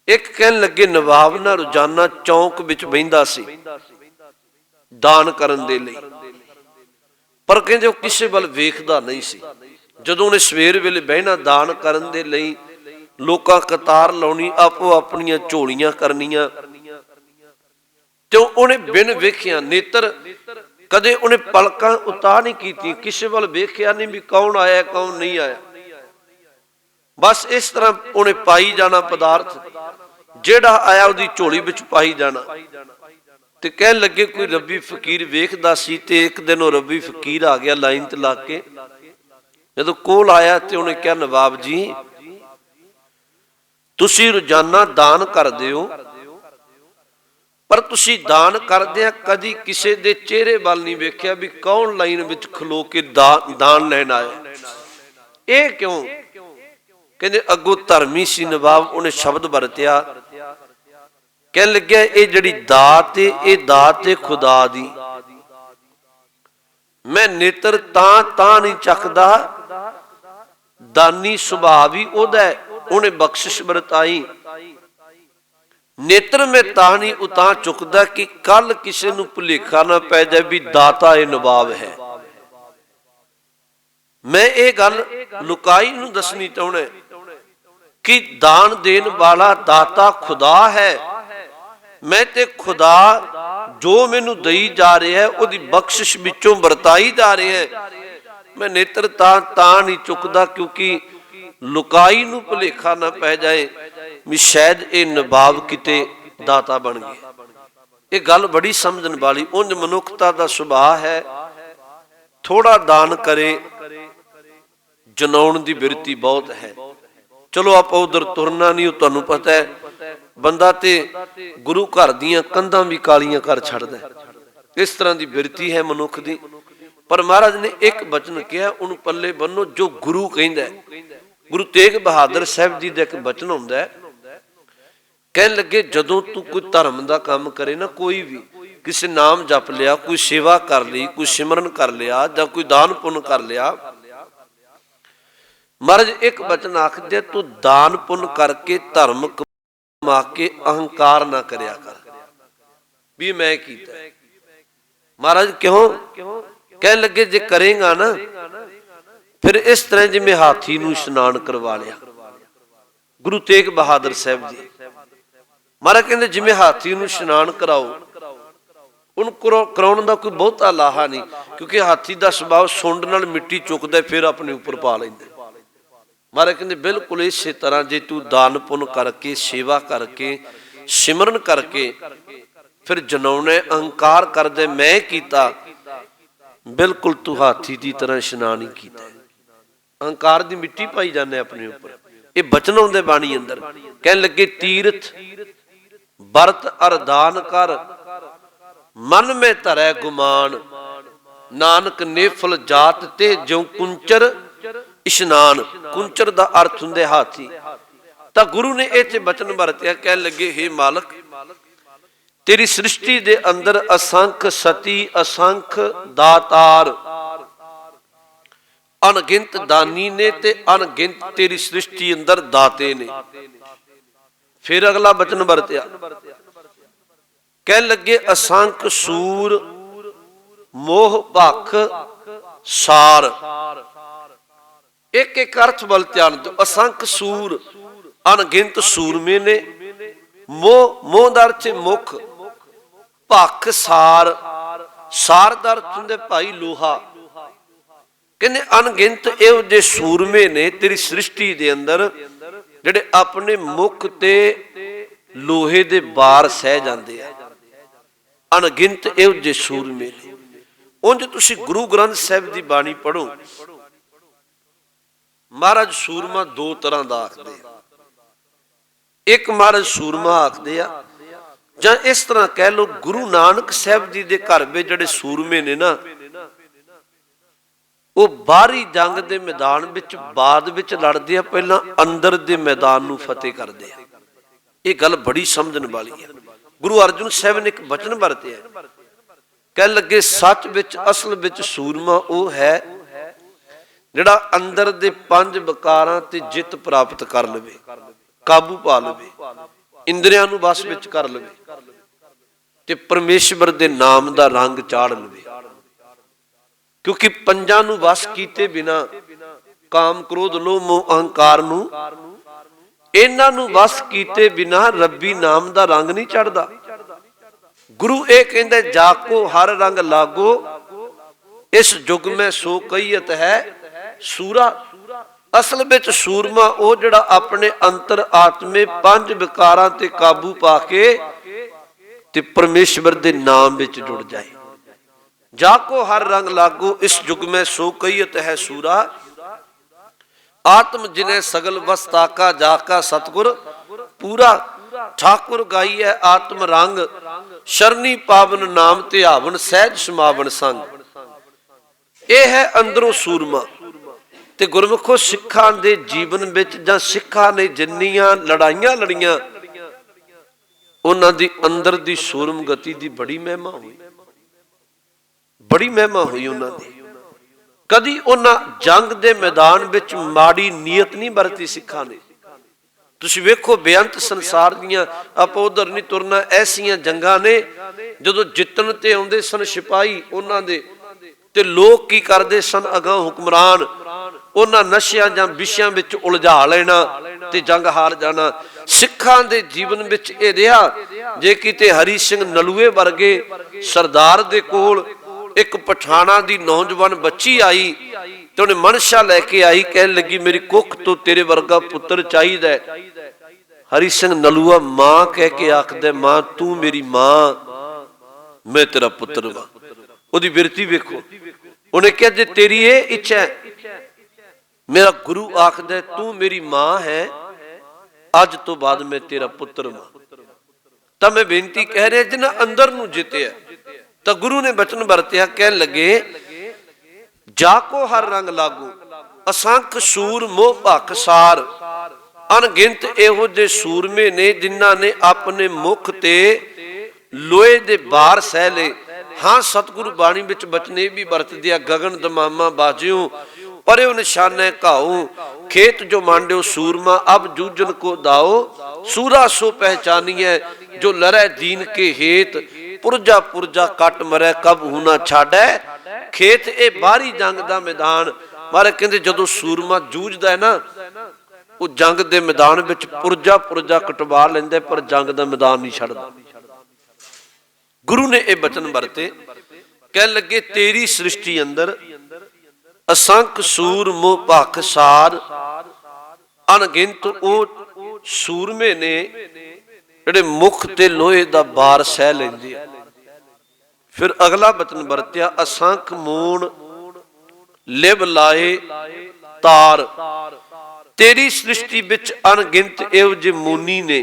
ਇੱਕ ਕਹਿਣ ਲੱਗੇ ਨਵਾਬ ਨਾ ਰੋਜ਼ਾਨਾ ਚੌਂਕ ਵਿੱਚ ਬਹਿੰਦਾ ਸੀ ਦਾਨ ਕਰਨ ਦੇ ਲਈ, ਪਰ ਕਹਿੰਦੇ ਉਹ ਕਿਸੇ ਵੱਲ ਵੇਖਦਾ ਨਹੀਂ ਸੀ। ਜਦੋਂ ਉਹਨੇ ਸਵੇਰ ਵੇਲੇ ਬਹਿਣਾ ਦਾਨ ਕਰਨ ਦੇ ਲਈ, ਲੋਕਾਂ ਕਤਾਰ ਲਾਉਣੀ, ਆਪੋ ਆਪਣੀਆਂ ਝੋਲੀਆਂ ਕਰਨੀਆਂ, ਤੇ ਉਹਨੇ ਬਿਨ ਵੇਖਿਆ ਨੇਤਰ ਕਦੇ ਉਹਨੇ ਪਲਕਾਂ ਉਤਾਰ ਨਹੀਂ ਕੀਤੀ, ਕਿਸੇ ਵੱਲ ਵੇਖਿਆ ਨਹੀਂ ਵੀ ਕੌਣ ਆਇਆ ਕੌਣ ਨਹੀਂ ਆਇਆ। ਬਸ ਇਸ ਤਰ੍ਹਾਂ ਉਹਨੇ ਪਾਈ ਜਾਣਾ ਪਦਾਰਥ, ਜਿਹੜਾ ਆਇਆ ਉਹਦੀ ਝੋਲੀ ਵਿੱਚ ਪਾਈ ਜਾਣਾ। ਤੇ ਕਹਿਣ ਲੱਗੇ ਕੋਈ ਰੱਬੀ ਫਕੀਰ ਵੇਖਦਾ ਸੀ, ਤੇ ਇੱਕ ਦਿਨ ਉਹ ਰੱਬੀ ਫਕੀਰ ਆ ਗਿਆ ਲਾਈਨ ਤੇ ਲਾ ਕੇ। ਜਦੋਂ ਕੋਲ ਆਇਆ ਤੇ ਉਹਨੇ ਕਿਹਾ, ਨਵਾਬ ਜੀ ਤੁਸੀਂ ਰੋਜ਼ਾਨਾ ਦਾਨ ਕਰਦੇ ਹੋ, ਪਰ ਤੁਸੀਂ ਦਾਨ ਕਰਦਿਆਂ ਕਦੀ ਕਿਸੇ ਦੇ ਚਿਹਰੇ ਵੱਲ ਨਹੀਂ ਵੇਖਿਆ ਵੀ ਕੌਣ ਲਾਈਨ ਵਿੱਚ ਖਲੋ ਕੇ ਦਾਨ ਲੈਣ ਆਇਆ। ਇਹ ਕਿਉਂ? ਕਹਿੰਦੇ ਅੱਗੋਂ ਧਰਮੀ ਸੀ ਨਵਾਬ, ਉਹਨੇ ਸ਼ਬਦ ਵਰਤਿਆ, ਕਹਿਣ ਲੱਗਿਆ ਇਹ ਜਿਹੜੀ ਦਾਤ ਏ, ਇਹ ਦਾਤ ਏ ਖੁਦਾ ਦੀ। मैं नेत्र तां नहीं चकदा, दानी सुभाव ही ओदा है, उन्हें बख्शिश बरताई। नेत्र मैं तां नहीं उतां चुकदा कि कल किसी नूं भुलेखा ना पै जाए भी दाता ये नवाब है। मैं ये गल लुकाई नूं दसनी चाहुंदा कि दान देन वाला दाता खुदा है। मैं ते खुदा जो मैनू दई जा रहा है उहदी बख्शिश विचों वरताई जा रहा है। मैं नेत्र तां नहीं चुकदा क्योंकि लुकाई नूं भुलेखा ना पै जाए भी शायद ये नवाब किते दाता बन गए। ये गल बड़ी समझण वाली। उंज मनुखता दा सुभाव है थोड़ा दान करे, जनाउण दी बिरती बहुत है। चलो आप उधर तुरना नहीं, तुहानू पता है बंदा ते गुरु घर दियां कंधां भी कालियां कर छड्डदा है। इस तरह की बिरती है मनुख दी। पर महाराज ने एक बचन कहा, उन्होंने पल्ले बनो जो गुरु कहंदा है। गुरु तेग बहादुर साहब जी का एक बचन हुंदा है, कहन लगे जदों तू कोई धर्म का काम करे ना, कोई भी किसी नाम जप लिया, कोई सेवा कर ली, कोई सिमरन कर लिया, जां कोई दान पुण्य कर लिया, महाराज एक बचन आखदे तू दान पुण्य करके धर्म कमा के अहंकार ना करया कर भी मैं कीता। महाराज क्यों? कह लगे जे करेगा ना फिर इस तरह जिमें हाथी नूं इशनान करवा लिया। गुरु तेग बहादुर साहब जी महाराज कहते जिमें हाथी नूं इशनान कराओ, उनको कराउण दा कोई बहुता लाहा नहीं, क्योंकि हाथी का सुभाव सुंड नाल मिट्टी चुकदा फिर अपने उपर पा लैंदा। महाराज कहते बिल्कुल इस तरह जे तू दान पुण्य करके सेवा करके सिमरन करके फिर जनाउणे अहंकार कर दे मैं कीता, बिल्कुल तू हाथी की तरह इशनान ही कीता। अहंकार की मिट्टी पाई जाने अपने ऊपर। ये बचन आउंदे बाणी अंदर। कहन लगे तीरथ बरत अरदान कर, मन में धरै गुमान, नानक नेफल जात ते ज्यों कुंचर इशनान। कुंचर का अर्थ हुंदे हाथी। तो गुरु ने इह बचन वरत्या, कह लगे हे मालक तेरी सृष्टि दे अंदर असंख सती असंख दातार, अनगिनत दानी ने ते अनगिनत तेरी सृष्टि अंदर दाते ने। फिर अगला बचन वरत्या, कह लगे असंख सूर मोह भख सार। एक एक अर्थ वल ध्यान दो। असंख सूर अनगिनत सूरमे ने, मोह मोह दा अर्थ मुख, भख सार सार दा अर्थ हुंदे भाई लोहा। कहने अनगिनत इहो जे सूरमे ने तेरी सृष्टि दे अंदर जिहड़े अपने मुख ते लोहे दे बार सह जांदे आ। अनगिनत इहो जे सूरमे ने। उंज तुसीं गुरु ग्रंथ साहिब दी बाणी पढ़ो, महाराज सूरमा दो तरह का आखदे। एक महाराज सूरमा आखदे आ, जां इस तरह कह लो गुरु नानक साहब जी के घर में जिहड़े सूरमे ने ना, वो बाहरी जंग के मैदान विच बाद विच लड़दे आ, पहलां अंदर के मैदान नूं फतेह करदे आ। ये गल बड़ी समझण वाली है। गुरु अर्जुन साहब ने एक वचन वरत्या, कह लगे सच विच असल विच सूरमा वो है जिहड़ा अंदर दे पंज विकारां ते जित प्राप्त कर लवे, काबू पा लवे, इंद्रियां नूं वश विच कर लवे ते परमेश्वर दे नाम दा रंग चाड़ लवे। क्योंकि पंजां नूं वश कीते बिना काम क्रोध लोभ मोह अहंकार नूं इन्हां नूं वश कीते बिना रब्बी नाम दा रंग नहीं चढ़दा। गुरु ये कहंदे जाको हर रंग लागो, इस युग में सो कहीयत है सूरा। असल विच सूरमा वो जिहड़ा अपने अंतर आत्मे पंज विकारां ते काबू पा के ते परमेश्वर दे नाम विच जुड़ जाए। जाको हर रंग लागो, इस युग में सो कहीयत है सूरा। आत्म जिन्हें सगल वस्ता का जाका सतगुर पूरा। ठाकुर गाई है आत्म रंग, शरणी पावन नाम ध्यावन सहज समावन संग। यह है अंदरों सूरमा। ते गुरमुखो सिखां दे जीवन विच जां सिखां ने जिन्नियां लड़ाइयां लड़ियां, उन्हां दी अंदर दी सूरम गति दी बड़ी महिमा हुई, बड़ी महिमा हुई उन्हां दी। ਕਦੀ ਉਹਨਾਂ ਜੰਗ ਦੇ ਮੈਦਾਨ ਵਿੱਚ ਮਾੜੀ ਨੀਅਤ ਨਹੀਂ ਵਰਤੀ ਸਿੱਖਾਂ ਨੇ। ਤੁਸੀਂ ਵੇਖੋ ਬੇਅੰਤ ਸੰਸਾਰ ਦੀਆਂ, ਆਪਾਂ ਉਧਰ ਨਹੀਂ ਤੁਰਨਾ, ਐਸੀਆਂ ਜੰਗਾਂ ਨੇ ਜਦੋਂ ਜਿੱਤਣ ਤੇ ਆਉਂਦੇ ਸਨ ਸਿਪਾਹੀ ਉਹਨਾਂ ਦੇ, ਤੇ ਲੋਕ ਕੀ ਕਰਦੇ ਸਨ, ਅਗਾਂਹ ਹੁਕਮਰਾਨ ਉਹਨਾਂ ਨਸ਼ਿਆਂ ਜਾਂ ਵਿਸ਼ਿਆਂ ਵਿੱਚ ਉਲਝਾ ਲੈਣਾ ਤੇ ਜੰਗ ਹਾਰ ਜਾਣਾ। ਸਿੱਖਾਂ ਦੇ ਜੀਵਨ ਵਿੱਚ ਇਹ ਰਿਹਾ, ਜੇ ਕਿਤੇ ਹਰੀ ਸਿੰਘ ਨਲੂਏ ਵਰਗੇ ਸਰਦਾਰ ਦੇ ਕੋਲ ਇੱਕ ਪਠਾਣਾ ਦੀ ਨੌਜਵਾਨ ਬੱਚੀ ਆਈ ਤੇ ਉਹਨੇ ਮਨਸ਼ਾ ਲੈ ਕੇ ਆਈ, ਕਹਿਣ ਲੱਗੀ ਮੇਰੀ ਕੁੱਖ ਤੋਂ ਤੇਰੇ ਵਰਗਾ ਪੁੱਤਰ ਚਾਹੀਦਾ ਹੈ। ਹਰੀ ਸਿੰਘ ਨਲੂਆ ਮਾਂ ਕਹਿ ਕੇ ਆਖਦਾ, ਮਾਂ ਤੂੰ ਮੇਰੀ ਮਾਂ, ਮੈਂ ਤੇਰਾ ਪੁੱਤਰ ਵਾਂ। ਉਹਦੀ ਬਿਰਤੀ ਵੇਖੋ, ਉਹਨੇ ਕਿਹਾ ਜੇ ਤੇਰੀ ਇਹ ਇੱਛਾ ਹੈ, ਮੇਰਾ ਗੁਰੂ ਆਖਦਾ ਤੂੰ ਮੇਰੀ ਮਾਂ ਹੈ, ਅੱਜ ਤੋਂ ਬਾਅਦ ਮੈਂ ਤੇਰਾ ਪੁੱਤਰ ਵਾਂ। ਤਾਂ ਮੈਂ ਬੇਨਤੀ ਕਹਿ ਰਿਹਾ, ਜਿਹਨਾਂ ਅੰਦਰ ਨੂੰ ਜਿੱਤਿਆ ਤਾਂ ਗੁਰੂ ਨੇ ਬਚਨ ਵਰਤਿਆ, ਕਹਿਣ ਲੱਗੇ ਜਾ ਕੋ ਹਰ ਰੰਗ ਲਾਗੂ, ਅਸੰਖ ਸੂਰ ਮੋਹ ਭਖ ਸਾਰ। ਅਣਗਿਣਤ ਇਹੋ ਜਿਹੇ ਸੂਰਮੇ ਨੇ ਜਿਨ੍ਹਾਂ ਨੇ ਆਪਣੇ ਮੁਖ ਤੇ ਲੋਹੇ ਦੇ ਬਾਰ ਸਹਿ ਲਏ। ਹਾਂ, ਸਤਿਗੁਰੂ ਬਾਣੀ ਵਿੱਚ ਬਚਨ ਇਹ ਵੀ ਵਰਤਦੇ ਆ, ਗਗਨ ਦਮਾਮਾ ਬਾਜਿਓ ਪਰਿਓ ਨਿਸ਼ਾਨੇ ਘਾਉ, ਖੇਤ ਜੋ ਮਾਂਡਿਓ ਸੂਰਮਾ ਅਬ ਜੂਝਨ ਕੋ ਦਾਓ। ਸੂਰਾ ਸੋ ਪਹਿਚਾਨੀਐ ਜੋ ਲੜੈ ਦੀਨ ਕੇ ਹੇਤ, ਪੁਰਜਾ ਪੁਰਜਾ ਕੱਟ ਮਰੈ ਕਬ ਹੁਣਾ ਛਾੜੈ। ਖੇਤ ਇਹ ਬਾਹਰੀ ਜੰਗ ਦਾ ਮੈਦਾਨ। ਮਹਾਰਾਜ ਕਹਿੰਦੇ ਜਦੋਂ ਸੂਰਮਾ ਜੂਝਦਾ ਹੈ ਨਾ, ਉਹ ਜੰਗ ਦੇ ਮੈਦਾਨ ਵਿੱਚ ਪੁਰਜਾ ਪੁਰਜਾ ਕਟਵਾ ਲੈਂਦਾ, ਪਰ ਜੰਗ ਦਾ ਮੈਦਾਨ ਨਹੀਂ ਛੱਡਦਾ। ਗੁਰੂ ਨੇ ਇਹ ਬਚਨ ਵਰਤੇ, ਕਹਿਣ ਲੱਗੇ ਤੇਰੀ ਸ੍ਰਿਸ਼ਟੀ ਅੰਦਰ ਅਸੰਖ ਸੂਰ ਮੋਹ ਭਖ ਸਾਰ। ਅਣਗਿਣਤ ਉਹ ਸੂਰਮੇ ਨੇ ਜਿਹੜੇ ਮੁਖ ਤੇ ਲੋਹੇ ਦਾ ਬਾਰ ਸਹਿ ਲੈਂਦੇ ਆ। ਫਿਰ ਅਗਲਾ ਬਚਨ ਵਰਤਿਆ, ਅਸੰਖ ਮੂਣ ਲਿਵ ਲਾਏ ਤਾਰ। ਤੇਰੀ ਸ੍ਰਿਸ਼ਟੀ ਵਿੱਚ ਅਣਗਿਣਤ ਇਹੋ ਜਿਹੇ ਮੂਨੀ ਨੇ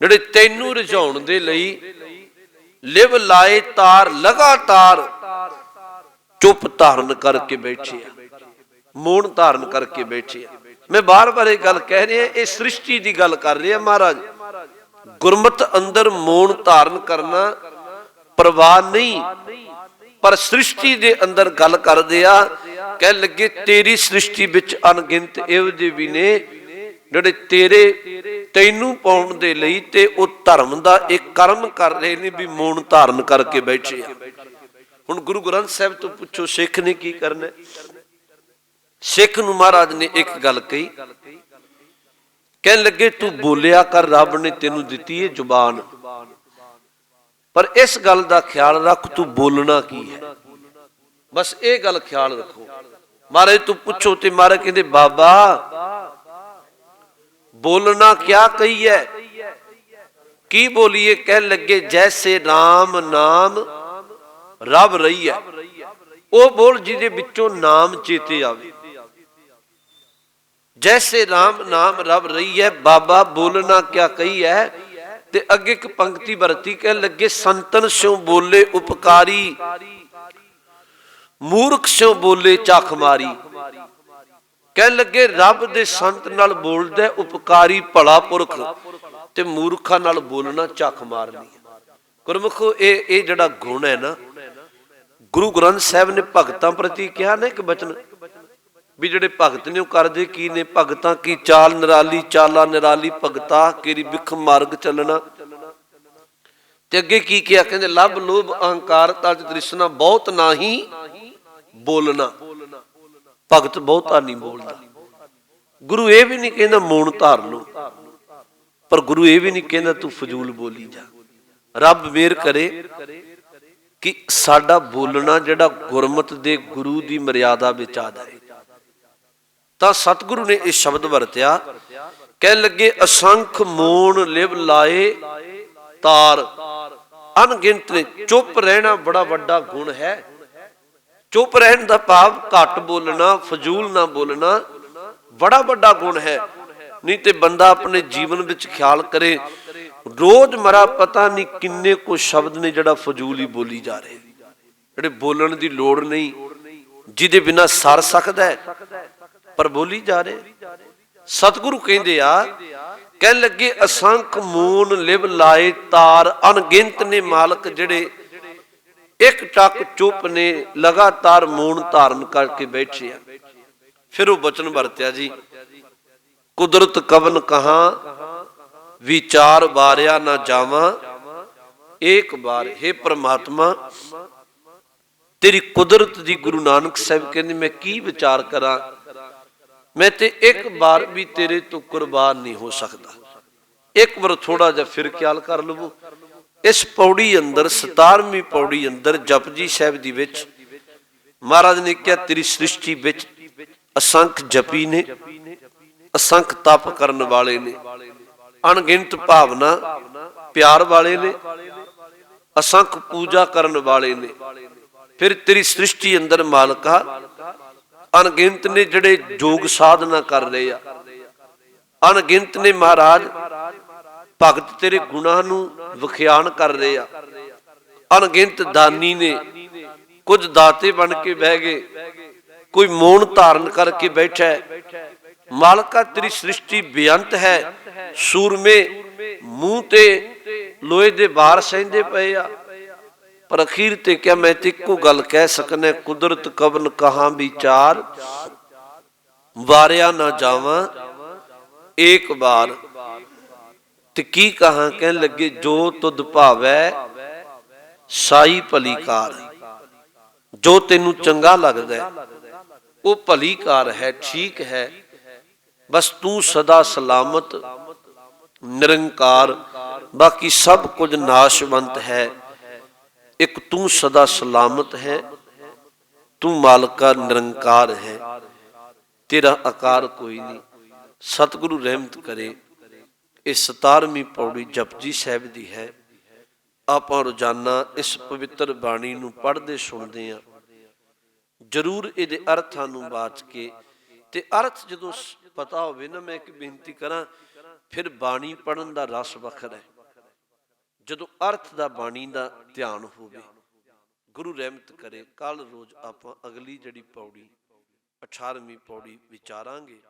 ਜਿਹੜੇ ਤੈਨੂੰ ਰਿਝਾਉਣ ਦੇ ਲਈ ਲਿਵ ਲਾਏ ਤਾਰ, ਲਗਾਤਾਰ ਚੁੱਪ ਧਾਰਨ ਕਰਕੇ ਬੈਠੇ ਆ, ਮੌਨ ਧਾਰਨ ਕਰਕੇ ਬੈਠੇ ਆ। ਮੈਂ ਬਾਰ-ਬਾਰ ਇਹ ਗੱਲ ਕਹਿ ਰਿਹਾ, ਇਹ ਸ੍ਰਿਸ਼ਟੀ ਦੀ ਗੱਲ ਕਰ ਰਿਹਾ ਮਹਾਰਾਜ। ਗੁਰਮਤ ਅੰਦਰ ਮੌਨ ਧਾਰਨ ਕਰਨਾ ਪਰਵਾਹ ਨਹੀਂ, ਪਰ ਸ੍ਰਿਸ਼ਟੀ ਦੇ ਅੰਦਰ ਗੱਲ ਕਰਦੇ ਆ। ਕਹਿ ਲੱਗੇ ਤੇਰੀ ਸ੍ਰਿਸ਼ਟੀ ਵਿੱਚ ਅਣਗਿਣਤ ਇਹੋ ਜਿਹੇ ਵੀ ਨੇ ਜਿਹੜੇ ਤੈਨੂੰ ਪਾਉਣ ਦੇ ਲਈ ਤੇ ਉਹ ਧਰਮ ਦਾ ਇੱਕ ਕਰਮ ਕਰ ਰਹੇ ਨੇ ਵੀ ਮੌਨ ਧਾਰਨ ਕਰਕੇ ਬੈਠੇ ਆ। ਹੁਣ ਗੁਰੂ ਗ੍ਰੰਥ ਸਾਹਿਬ ਤੋਂ ਪੁੱਛੋ ਸਿੱਖ ਨੇ ਕੀ ਕਰਨਾ? ਸਿੱਖ ਨੂੰ ਮਹਾਰਾਜ ਨੇ ਇੱਕ ਗੱਲ ਕਹੀ, ਕਹਿਣ ਲੱਗੇ ਤੂੰ ਬੋਲਿਆ ਕਰ, ਰੱਬ ਨੇ ਤੈਨੂੰ ਦਿੱਤੀ ਹੈ ਜ਼ੁਬਾਨ, ਪਰ ਇਸ ਗੱਲ ਦਾ ਖਿਆਲ ਰੱਖ ਤੂੰ ਬੋਲਣਾ ਕੀ ਹੈ। ਬਸ ਇਹ ਗੱਲ ਖਿਆਲ ਰੱਖੋ। ਮਹਾਰਾਜ ਤੂੰ ਪੁੱਛੋ ਤੇ ਮਹਾਰਾਜ ਕਹਿੰਦੇ ਬਾਬਾ ਬੋਲਣਾ ਕਿਆ ਕਹੀ ਹੈ, ਕੀ ਬੋਲੀਏ? ਕਹਿਣ ਲੱਗੇ ਜੈਸੇ ਰਾਮ ਨਾਮ ਰੱਬ ਰਹੀ ਹੈ। ਉਹ ਬੋਲ ਜਿਹਦੇ ਵਿੱਚੋਂ ਨਾਮ ਚੇਤੇ ਆਵੇ। ਜੈਸੇ ਰਾਮ ਨਾਮ ਰੱਬ ਰਹੀ ਹੈ। ਬਾਬਾ ਬੋਲਣਾ ਕਿਆ ਕਹੀ ਹੈ? ਤੇ ਅੱਗੇ ਇੱਕ ਪੰਕਤੀ ਵਰਤੀ, ਕਹਿਣ ਲੱਗੇ ਸੰਤਨ ਸਿਉ ਬੋਲੇ ਉਪਕਾਰੀ, ਮੂਰਖ ਸਿਉ ਬੋਲੇ ਚੱਖ ਮਾਰੀ। ਕਹਿਣ ਲੱਗੇ ਰੱਬ ਦੇ ਸੰਤ ਨਾਲ ਬੋਲਦਾ ਉਪਕਾਰੀ ਭਲਾ ਪੁਰਖ, ਤੇ ਮੂਰਖਾਂ ਨਾਲ ਬੋਲਣਾ ਚੱਖ ਮਾਰਨੀ। ਗੁਰਮੁਖੋ ਇਹ ਜਿਹੜਾ ਗੁਣ ਹੈ ਨਾ, ਗੁਰੂ ਗ੍ਰੰਥ ਸਾਹਿਬ ਨੇ ਭਗਤਾਂ ਪ੍ਰਤੀ ਕਿਹਾ ਨਾ ਇੱਕ ਬਚਨ, ਵੀ ਜਿਹੜੇ ਭਗਤ ਨੇ ਉਹ ਕਰਦੇ ਕੀ ਨੇ? ਭਗਤਾਂ ਕੀ ਚਾਲ ਨਿਰਾਲੀ, ਚਾਲਾ ਨਿਰਾਲੀ ਭਗਤਾ ਕੇਰੀ ਬਿਖ ਮਾਰਗ ਚੱਲਣਾ। ਤੇ ਅੱਗੇ ਕੀ ਕਿਹਾ? ਕਹਿੰਦੇ ਲੱਭ ਲੋਭ ਅਹੰਕਾਰ ਤਜ ਤ੍ਰਿਸ਼ਨਾ ਬਹੁਤ ਨਾਹੀ ਬੋਲਣਾ। ਭਗਤ ਬਹੁਤਾ ਨਹੀਂ ਬੋਲਦਾ। ਗੁਰੂ ਇਹ ਵੀ ਨਹੀਂ ਕਹਿੰਦਾ ਮੌਨ ਧਾਰ ਲੋ, ਪਰ ਗੁਰੂ ਇਹ ਵੀ ਨਹੀਂ ਕਹਿੰਦਾ ਤੂੰ ਫਜ਼ੂਲ ਬੋਲੀ ਜਾ। ਰੱਬ ਮਿਹਰ ਕਰੇ ਕਿ ਸਾਡਾ ਬੋਲਣਾ ਜਿਹੜਾ ਗੁਰਮਤ ਦੇ ਗੁਰੂ ਦੀ ਮਰਿਆਦਾ ਵਿੱਚ ਆ ਜਾਏ। ਤਾਂ ਸਤਿਗੁਰੂ ਨੇ ਇਹ ਸ਼ਬਦ ਵਰਤਿਆ, ਕਹਿਣ ਲੱਗੇ ਅਸੰਖ ਮੌਨ ਲਿਵ ਲਾਏ ਤਾਰ। ਅਣਗਿਣਤ ਨੇ। ਚੁੱਪ ਰਹਿਣਾ ਬੜਾ ਵੱਡਾ ਗੁਣ ਹੈ। ਚੁੱਪ ਰਹਿਣ ਦਾ ਭਾਵ ਘੱਟ ਬੋਲਣਾ, ਫਜ਼ੂਲ ਨਾ ਬੋਲਣਾ ਬੜਾ ਵੱਡਾ ਗੁਣ ਹੈ। ਨਹੀਂ ਤੇ ਬੰਦਾ ਆਪਣੇ ਜੀਵਨ ਵਿੱਚ ਖਿਆਲ ਕਰੇ, ਰੋਜ਼ ਮਰਾ ਪਤਾ ਨਹੀਂ ਕਿੰਨੇ ਕੁ ਸ਼ਬਦ ਨੇ ਜਿਹੜਾ ਫਜ਼ੂਲ ਹੀ ਬੋਲੀ ਜਾ ਰਹੇ, ਜਿਹੜੇ ਬੋਲਣ ਦੀ ਲੋੜ ਨਹੀਂ, ਜਿਹਦੇ ਬਿਨਾਂ ਸਰ ਸਕਦਾ ਹੈ, ਪਰ ਬੋਲੀ ਜਾ ਰਹੇ। ਸਤਿਗੁਰੂ ਕਹਿੰਦੇ ਆ, ਕਹਿਣ ਲੱਗੇ ਅਸੰਖ ਮੂਨ ਲਿਵ ਲਾਏ ਤਾਰ। ਅਣਗਿਣਤ ਨੇ ਮਾਲਕ ਜਿਹੜੇ ਇੱਕ ਟੱਕ ਚੁੱਪ ਨੇ, ਲਗਾਤਾਰ ਮੌਨ ਧਾਰਨ ਕਰਕੇ ਬੈਠੇ ਆ। ਫਿਰ ਉਹ ਬਚਨ ਵਰਤਿਆ ਜੀ, ਕੁਦਰਤ ਕਵਨ ਕਹਾਂ ਵਿਚਾਰ ਵਾਰਿਆ ਨਾ ਜਾਵਾਂ ਏਕ ਬਾਰ। हे ਪ੍ਰਮਾਤਮਾ, ਤੇਰੀ ਕੁਦਰਤ ਦੀ ਗੁਰੂ ਨਾਨਕ ਸਾਹਿਬ ਕਹਿੰਦੇ ਮੈਂ ਕੀ ਵਿਚਾਰ ਕਰਾਂ, ਮੈਂ ਤੇ ਇੱਕ ਵਾਰ ਵੀ ਤੇਰੇ ਤੋਂ ਕੁਰਬਾਨ ਨਹੀਂ ਹੋ ਸਕਦਾ। ਇੱਕ ਵਾਰ ਥੋੜਾ ਜਿਹਾ ਫਿਰ ਖਿਆਲ ਕਰ ਲਵੋ। ਇਸ ਪੌੜੀ ਅੰਦਰ 17ਵੀਂ ਪੌੜੀ ਅੰਦਰ ਜਪਜੀ ਸਾਹਿਬ ਦੀ ਵਿੱਚ ਮਹਾਰਾਜ ਨੇ ਕਿਹਾ ਤੇਰੀ ਸ੍ਰਿਸ਼ਟੀ ਵਿੱਚ ਅਸੰਖ ਜਪੀ ਨੇ, ਅਸੰਖ ਤਪ ਕਰਨ ਵਾਲੇ ਨੇ, ਅਣਗਿਣਤ ਭਾਵਨਾ ਪਿਆਰ ਵਾਲੇ ਨੇ, ਅਸੰਖ ਪੂਜਾ ਕਰਨ ਵਾਲੇ ਨੇ। ਫਿਰ ਤੇਰੀ ਸ੍ਰਿਸ਼ਟੀ ਅੰਦਰ ਮਾਲਕਾ ਅਣਗਿਣਤ ਨੇ ਜਿਹੜੇ ਯੋਗ ਸਾਧਨਾ ਕਰ ਰਹੇ ਆ, ਅਣਗਿਣਤ ਨੇ ਮਹਾਰਾਜ ਭਗਤ ਤੇਰੇ ਗੁਣਾਂ ਨੂੰ ਵਿਖਿਆਨ ਕਰ ਰਹੇ ਆ, ਅਣਗਿਣਤ ਦਾਨੀ ਨੇ, ਕੁਝ ਦਾਤੇ ਬਣ ਕੇ ਬਹਿ ਗਏ, ਕੋਈ ਮੌਨ ਧਾਰਨ ਕਰਕੇ ਬੈਠਾ ਹੈ। ਮਾਲਕਾ ਤੇਰੀ ਸ੍ਰਿਸ਼ਟੀ ਬੇਅੰਤ ਹੈ, ਸੂਰਮੇ ਮੂੰਹ ਤੇ ਲੋਹੇ ਦੇ ਬਾਰ ਸਹਿੰਦੇ ਪਏ ਆ, ਪਰ ਅਖੀਰ ਤੇ ਕਿਹਾ ਮੈਂ ਤੇ ਇੱਕੋ ਗੱਲ ਕਹਿ ਸਕਣਾ, ਕੁਦਰਤ ਕਵਨ ਕਹਾਂ ਵਿਚਾਰ ਵਾਰਿਆ ਨਾ ਜਾਵਾਂ ਏਕ ਵਾਰ। ਤੇ ਕੀ ਕਹਾਂ, ਕਹਿਣ ਲੱਗੇ ਜੋ ਤੁਧ ਭਾਵੈ ਸਾਈ ਭਲੀ ਕਾਰ। ਜੋ ਤੈਨੂੰ ਚੰਗਾ ਲੱਗਦਾ ਉਹ ਭਲੀ ਕਾਰ ਹੈ, ਠੀਕ ਹੈ, ਬਸ ਤੂੰ ਸਦਾ ਸਲਾਮਤ ਨਿਰੰਕਾਰ, ਬਾਕੀ ਸਭ ਕੁਝ ਨਾਸ਼ਵੰਤ ਹੈ, ਇੱਕ ਤੂੰ ਸਦਾ ਸਲਾਮਤ ਹੈ, ਤੂੰ ਮਾਲਕਾ ਨਿਰੰਕਾਰ ਹੈ, ਤੇਰਾ ਆਕਾਰ ਕੋਈ ਨਹੀਂ। ਸਤਿਗੁਰੂ ਰਹਿਮਤ ਕਰੇ। ਇਹ 17ਵੀਂ ਪੌੜੀ ਜਪਜੀ ਸਾਹਿਬ ਦੀ ਹੈ। ਆਪਾਂ ਰੋਜ਼ਾਨਾ ਇਸ ਪਵਿੱਤਰ ਬਾਣੀ ਨੂੰ ਪੜ੍ਹਦੇ ਸੁਣਦੇ ਹਾਂ। ਜ਼ਰੂਰ ਇਹਦੇ ਅਰਥਾਂ ਨੂੰ ਬਾਚ ਕੇ, ਤੇ ਅਰਥ ਜਦੋਂ ਪਤਾ ਹੋਵੇ ਨਾ, ਮੈਂ ਇੱਕ ਬੇਨਤੀ ਕਰਾਂ, ਫਿਰ ਬਾਣੀ ਪੜ੍ਹਨ ਦਾ ਰਸ ਵੱਖਰਾ ਹੈ। ਜਦੋਂ ਅਰਥ ਦਾ ਬਾਣੀ ਦਾ ਧਿਆਨ ਹੋਵੇ। ਗੁਰੂ ਰਹਿਮਤ ਕਰੇ। ਕੱਲ ਰੋਜ਼ ਆਪਾਂ ਅਗਲੀ ਜਿਹੜੀ ਪੌੜੀ 18ਵੀਂ ਪੌੜੀ ਵਿਚਾਰਾਂਗੇ।